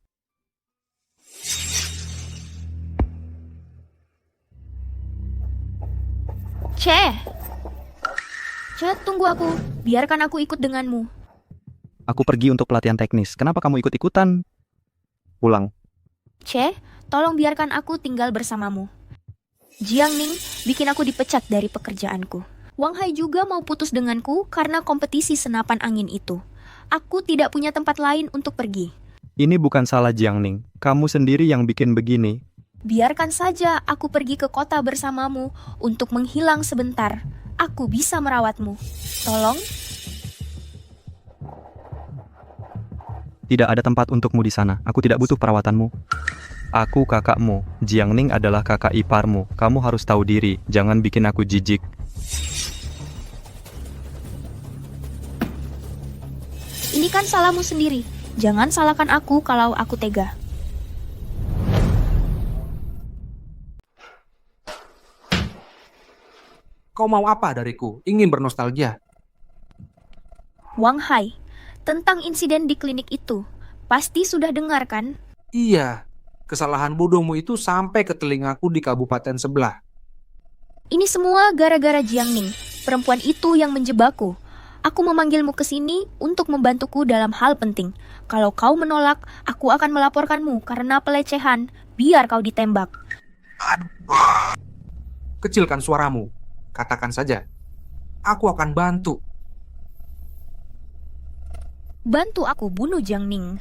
Che, tunggu aku. Biarkan aku ikut denganmu. Aku pergi untuk pelatihan teknis. Kenapa kamu ikut-ikutan? Pulang. Che, tolong biarkan aku tinggal bersamamu. Jiang Ning bikin aku dipecat dari pekerjaanku. Wang Hai juga mau putus denganku karena kompetisi senapan angin itu. Aku tidak punya tempat lain untuk pergi. Ini bukan salah Jiangning. Kamu sendiri yang bikin begini. Biarkan saja aku pergi ke kota bersamamu untuk menghilang sebentar. Aku bisa merawatmu. Tolong. Tidak ada tempat untukmu di sana. Aku tidak butuh perawatanmu. Aku kakakmu. Jiangning adalah kakak iparmu. Kamu harus tahu diri. Jangan bikin aku jijik. Ini kan salahmu sendiri. Jangan salahkan aku kalau aku tega. Kau mau apa dariku? Ingin bernostalgia? Wang Hai, tentang insiden di klinik itu, pasti sudah dengar kan? Iya, kesalahan bodohmu itu sampai ke telingaku di kabupaten sebelah. Ini semua gara-gara Jiang Ning, perempuan itu yang menjebakku. Aku memanggilmu ke sini untuk membantuku dalam hal penting. Kalau kau menolak, aku akan melaporkanmu karena pelecehan. Biar kau ditembak. Kecilkan suaramu. Katakan saja. Aku akan bantu. Bantu aku bunuh Jiang Ning.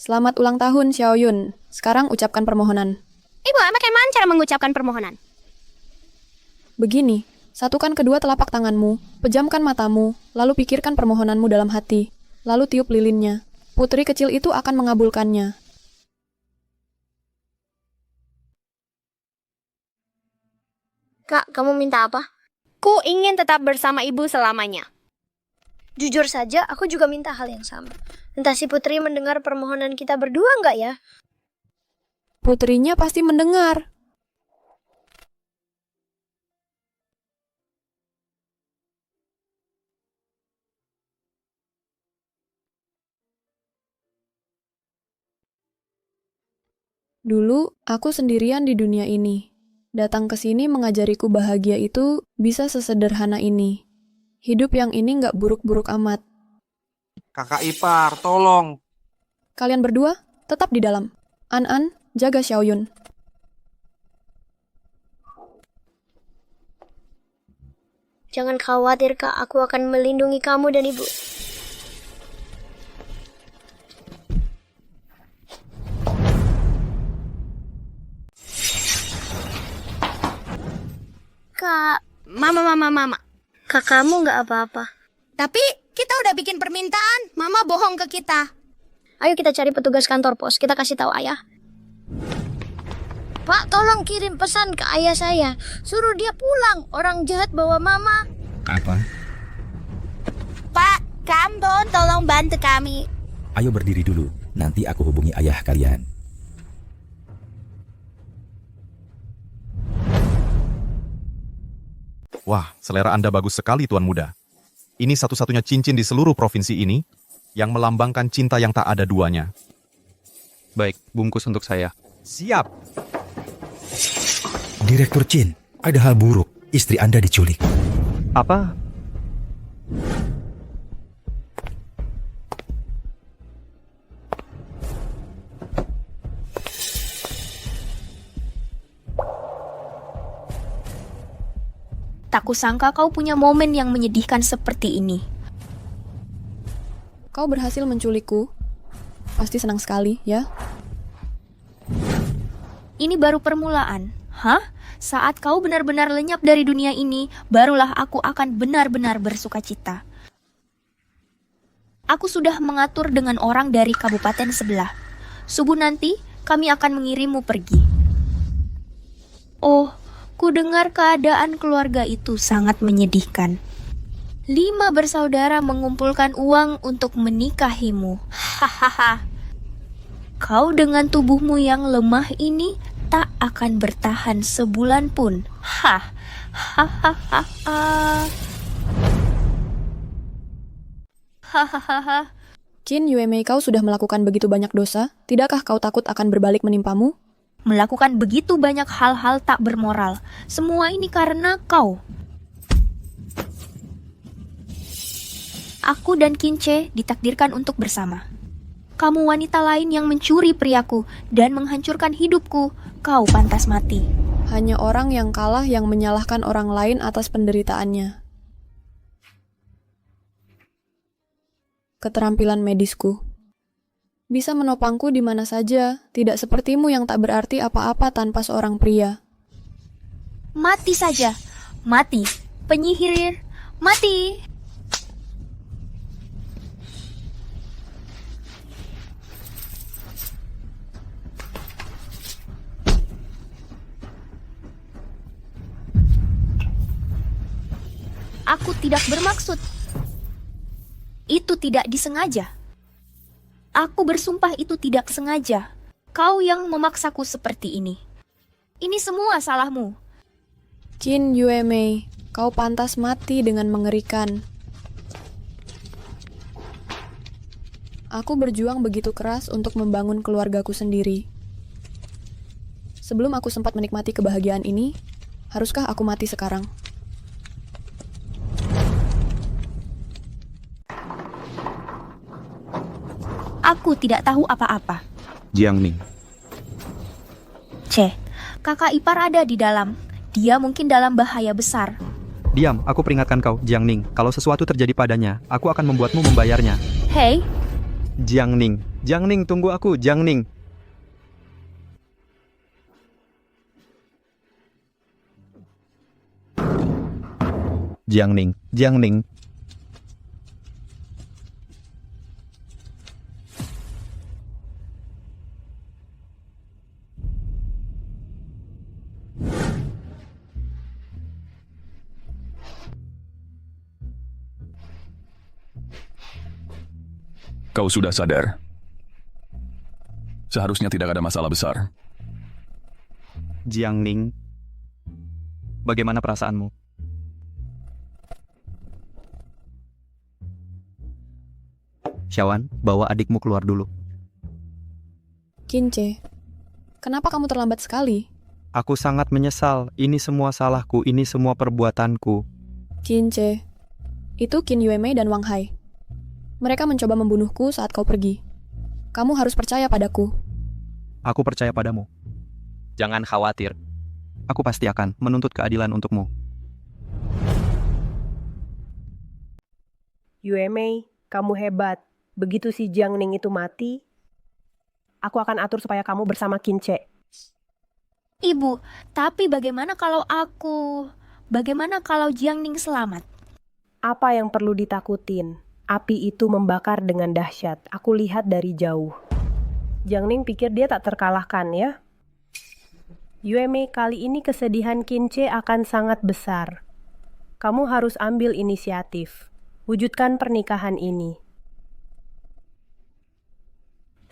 Selamat ulang tahun, Xiaoyun. Sekarang ucapkan permohonan. Ibu, bagaimana cara mengucapkan permohonan? Begini, satukan kedua telapak tanganmu, pejamkan matamu, lalu pikirkan permohonanmu dalam hati, lalu tiup lilinnya. Putri kecil itu akan mengabulkannya. Kak, kamu minta apa? Ku ingin tetap bersama ibu selamanya. Jujur saja, aku juga minta hal yang sama. Entah si Putri mendengar permohonan kita berdua nggak ya? Putrinya pasti mendengar. Dulu, aku sendirian di dunia ini. Datang ke sini mengajariku bahagia itu bisa sesederhana ini. Hidup yang ini nggak buruk-buruk amat. Kakak ipar, tolong. Kalian berdua, tetap di dalam. An-An, jaga Xiaoyun. Jangan khawatir, Kak. Aku akan melindungi kamu dan ibu. Kak, Mama. Kakakmu nggak apa-apa. Tapi kita udah bikin permintaan, Mama bohong ke kita. Ayo kita cari petugas kantor pos, kita kasih tahu ayah. Pak, tolong kirim pesan ke ayah saya. Suruh dia pulang, orang jahat bawa Mama. Apa? Pak, Kambon tolong bantu kami. Ayo berdiri dulu, nanti aku hubungi ayah kalian. Wah, selera Anda bagus sekali, Tuan Muda. Ini satu-satunya cincin di seluruh provinsi ini yang melambangkan cinta yang tak ada duanya. Baik, bungkus untuk saya. Siap. Direktur Chin, ada hal buruk. Istri Anda diculik. Apa? Tak kusangka kau punya momen yang menyedihkan seperti ini. Kau berhasil menculikku. Pasti senang sekali, ya? Ini baru permulaan. Hah? Saat kau benar-benar lenyap dari dunia ini, barulah aku akan benar-benar bersukacita. Aku sudah mengatur dengan orang dari kabupaten sebelah. Subuh nanti, kami akan mengirimmu pergi. Oh, ku dengar keadaan keluarga itu sangat menyedihkan. 5 bersaudara mengumpulkan uang untuk menikahimu. Hahaha. Kau dengan tubuhmu yang lemah ini tak akan bertahan sebulan pun. Hahaha. Hahaha. Chin, Yuemei, kau sudah melakukan begitu banyak dosa. Tidakkah kau takut akan berbalik menimpamu? Melakukan begitu banyak hal-hal tak bermoral. Semua ini karena kau. Aku dan Kinche ditakdirkan untuk bersama. Kamu wanita lain yang mencuri priaku dan menghancurkan hidupku. Kau pantas mati. Hanya orang yang kalah yang menyalahkan orang lain atas penderitaannya. Keterampilan medisku bisa menopangku di mana saja, tidak sepertimu yang tak berarti apa-apa tanpa seorang pria. Mati saja. Mati. Penyihir. Mati. Aku tidak bermaksud. Itu tidak disengaja. Aku bersumpah itu tidak sengaja. Kau yang memaksaku seperti ini. Ini semua salahmu. Chin Yuemei, kau pantas mati dengan mengerikan. Aku berjuang begitu keras untuk membangun keluargaku sendiri. Sebelum aku sempat menikmati kebahagiaan ini, haruskah aku mati sekarang? Aku tidak tahu apa-apa. Jiangning. Kakak ipar ada di dalam. Dia mungkin dalam bahaya besar. Diam, aku peringatkan kau, Jiangning. Kalau sesuatu terjadi padanya, aku akan membuatmu membayarnya. Hei, Jiangning. Jiangning, tunggu aku, Jiangning. Jiangning, Jiangning. Kau sudah sadar. Seharusnya tidak ada masalah besar. Jiangning. Bagaimana perasaanmu? Xiaoan, bawa adikmu keluar dulu. Kince, kenapa kamu terlambat sekali? Aku sangat menyesal. Ini semua salahku, ini semua perbuatanku. Kince, itu Qin Yuemei dan Wang Hai. Mereka mencoba membunuhku saat kau pergi. Kamu harus percaya padaku. Aku percaya padamu. Jangan khawatir. Aku pasti akan menuntut keadilan untukmu. Yuemei, kamu hebat. Begitu si Jiangning itu mati, aku akan atur supaya kamu bersama Kince. Ibu, tapi bagaimana kalau aku... Bagaimana kalau Jiangning selamat? Apa yang perlu ditakutin? Api itu membakar dengan dahsyat. Aku lihat dari jauh. Jiangning pikir dia tak terkalahkan ya? Yuemei, kali ini kesedihan Kince akan sangat besar. Kamu harus ambil inisiatif. Wujudkan pernikahan ini.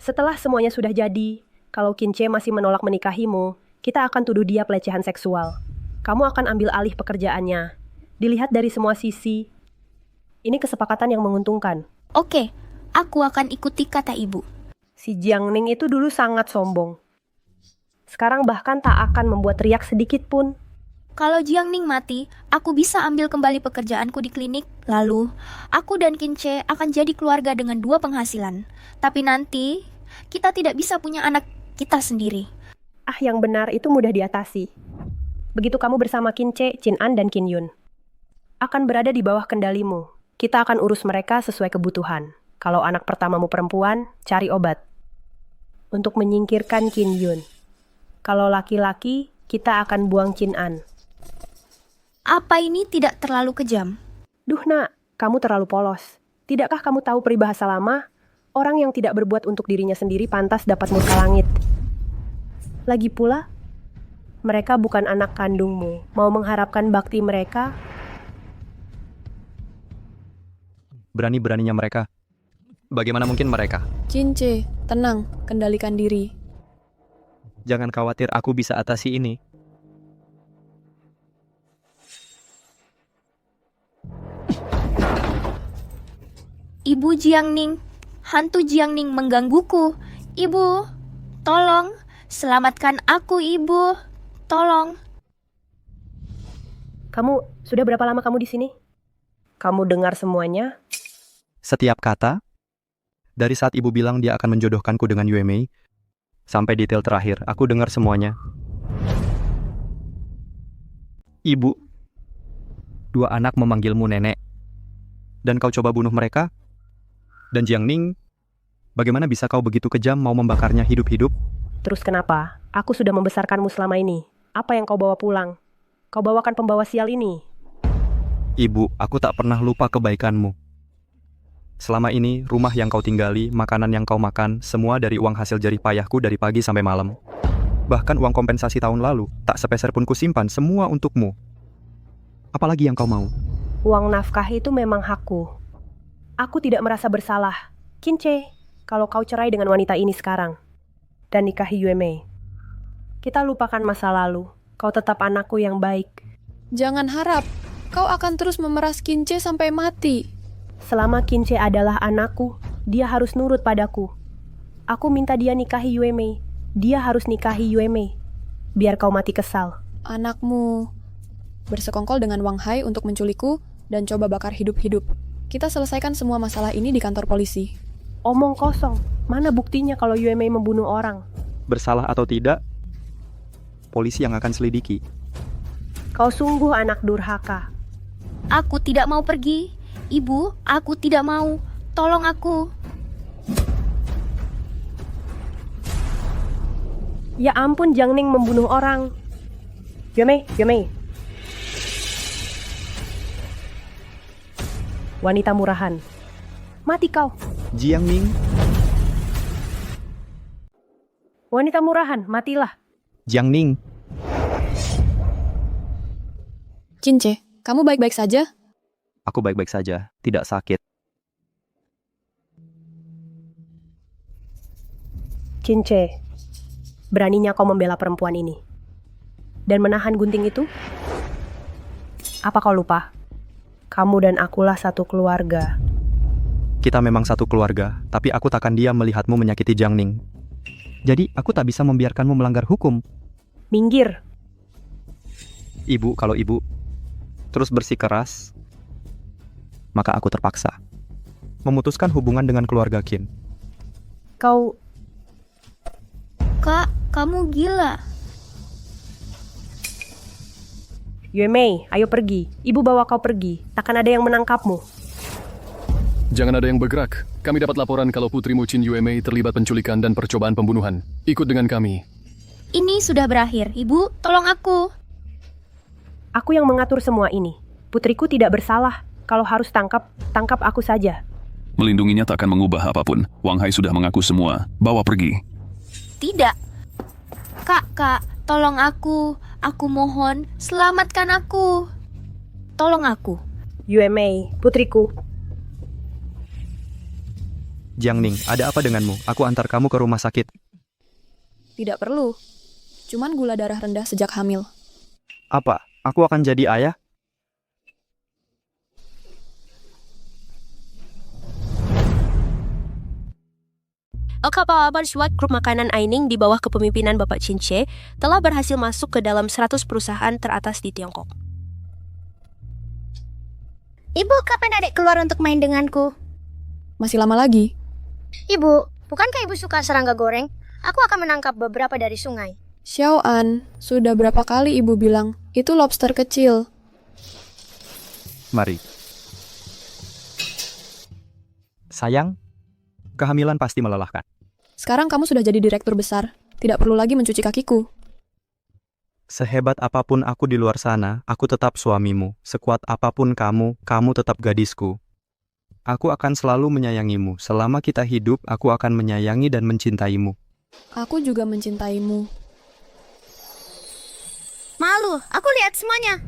Setelah semuanya sudah jadi, kalau Kince masih menolak menikahimu, kita akan tuduh dia pelecehan seksual. Kamu akan ambil alih pekerjaannya. Dilihat dari semua sisi, ini kesepakatan yang menguntungkan. Oke, aku akan ikuti kata ibu. Si Jiangning itu dulu sangat sombong. Sekarang bahkan tak akan membuat riak sedikit pun. Kalau Jiangning mati, aku bisa ambil kembali pekerjaanku di klinik. Lalu, aku dan Kince akan jadi keluarga dengan 2 penghasilan. Tapi nanti, kita tidak bisa punya anak kita sendiri. Yang benar itu mudah diatasi. Begitu kamu bersama Kince, Qin An, dan Qin Yun akan berada di bawah kendalimu. Kita akan urus mereka sesuai kebutuhan. Kalau anak pertamamu perempuan, cari obat untuk menyingkirkan Qin Yun. Kalau laki-laki, kita akan buang Qin An. Apa ini tidak terlalu kejam? Duh nak, kamu terlalu polos. Tidakkah kamu tahu peribahasa lama? Orang yang tidak berbuat untuk dirinya sendiri pantas dapat murka langit. Lagi pula, mereka bukan anak kandungmu. Mau mengharapkan bakti mereka? Berani-beraninya mereka. Bagaimana mungkin mereka? Kince, tenang, kendalikan diri. Jangan khawatir, aku bisa atasi ini. Ibu Jiangning, hantu Jiangning menggangguku. Ibu, tolong, selamatkan aku, Ibu. Tolong. Kamu, sudah berapa lama kamu di sini? Kamu dengar semuanya? Setiap kata, dari saat ibu bilang dia akan menjodohkanku dengan Yuemei, sampai detail terakhir, aku dengar semuanya. Ibu, 2 anak memanggilmu nenek, dan kau coba bunuh mereka? Dan Jiangning, bagaimana bisa kau begitu kejam mau membakarnya hidup-hidup? Terus kenapa? Aku sudah membesarkanmu selama ini. Apa yang kau bawa pulang? Kau bawakan pembawa sial ini. Ibu, aku tak pernah lupa kebaikanmu. Selama ini, rumah yang kau tinggali, makanan yang kau makan, semua dari uang hasil jerih payahku dari pagi sampai malam. Bahkan uang kompensasi tahun lalu, tak sepeser pun kusimpan, semua untukmu. Apalagi yang kau mau? Uang nafkah itu memang hakku. Aku tidak merasa bersalah. Kince, kalau kau cerai dengan wanita ini sekarang, dan nikahi Yuemei, kita lupakan masa lalu. Kau tetap anakku yang baik. Jangan harap, kau akan terus memeras Kince sampai mati. Selama Kince adalah anakku, Dia harus nurut padaku. Aku minta dia nikahi Yuemei. Dia harus nikahi Yuemei. Biar kau mati kesal. Anakmu bersekongkol dengan Wang Hai untuk menculikku dan coba bakar hidup-hidup. Kita selesaikan semua masalah ini di kantor polisi. Omong kosong. Mana buktinya kalau Yuemei membunuh orang? Bersalah atau tidak, polisi yang akan selidiki. Kau sungguh anak durhaka. Aku tidak mau pergi. Ibu, aku tidak mau. Tolong aku. Ya ampun, Jiang Ning membunuh orang. Yuemei, Yuemei. Wanita murahan. Mati kau. Jiang Ning. Wanita murahan, matilah. Jiang Ning. Cince, kamu baik-baik saja? Aku baik-baik saja, tidak sakit. Cince, beraninya kau membela perempuan ini dan menahan gunting itu? Apa kau lupa? Kamu dan akulah satu keluarga. Kita memang satu keluarga, tapi aku takkan diam melihatmu menyakiti Jiang Ning. Jadi, aku tak bisa membiarkanmu melanggar hukum. Minggir. Ibu, kalau ibu terus bersikeras, maka aku terpaksa memutuskan hubungan dengan keluarga Qin. Kau... Kak, kamu gila. Yuemei, ayo pergi. Ibu bawa kau pergi. Takkan ada yang menangkapmu. Jangan ada yang bergerak. Kami dapat laporan kalau putrimu Qin Yuemei terlibat penculikan dan percobaan pembunuhan. Ikut dengan kami. Ini sudah berakhir. Ibu, tolong aku. Aku yang mengatur semua ini. Putriku tidak bersalah. Kalau harus tangkap, tangkap aku saja. Melindunginya tak akan mengubah apapun. Wang Hai sudah mengaku semua. Bawa pergi. Tidak. Kak, tolong aku. Aku mohon, selamatkan aku. Tolong aku. Yuemei, putriku. Jiang Ning, ada apa denganmu? Aku antar kamu ke rumah sakit. Tidak perlu. Cuman gula darah rendah sejak hamil. Apa? Aku akan jadi ayah? Kapal Swat grup makanan Aining di bawah kepemimpinan Bapak Cince telah berhasil masuk ke dalam 100 perusahaan teratas di Tiongkok. Ibu, kapan adik keluar untuk main denganku? Masih lama lagi. Ibu, bukankah ibu suka serangga goreng? Aku akan menangkap beberapa dari sungai. Xiao An, sudah berapa kali ibu bilang, itu lobster kecil. Mari. Sayang, kehamilan pasti melelahkan. Sekarang kamu sudah jadi direktur besar. Tidak perlu lagi mencuci kakiku. Sehebat apapun aku di luar sana, aku tetap suamimu. Sekuat apapun kamu, kamu tetap gadisku. Aku akan selalu menyayangimu. Selama kita hidup, aku akan menyayangi dan mencintaimu. Aku juga mencintaimu. Malu, aku lihat semuanya.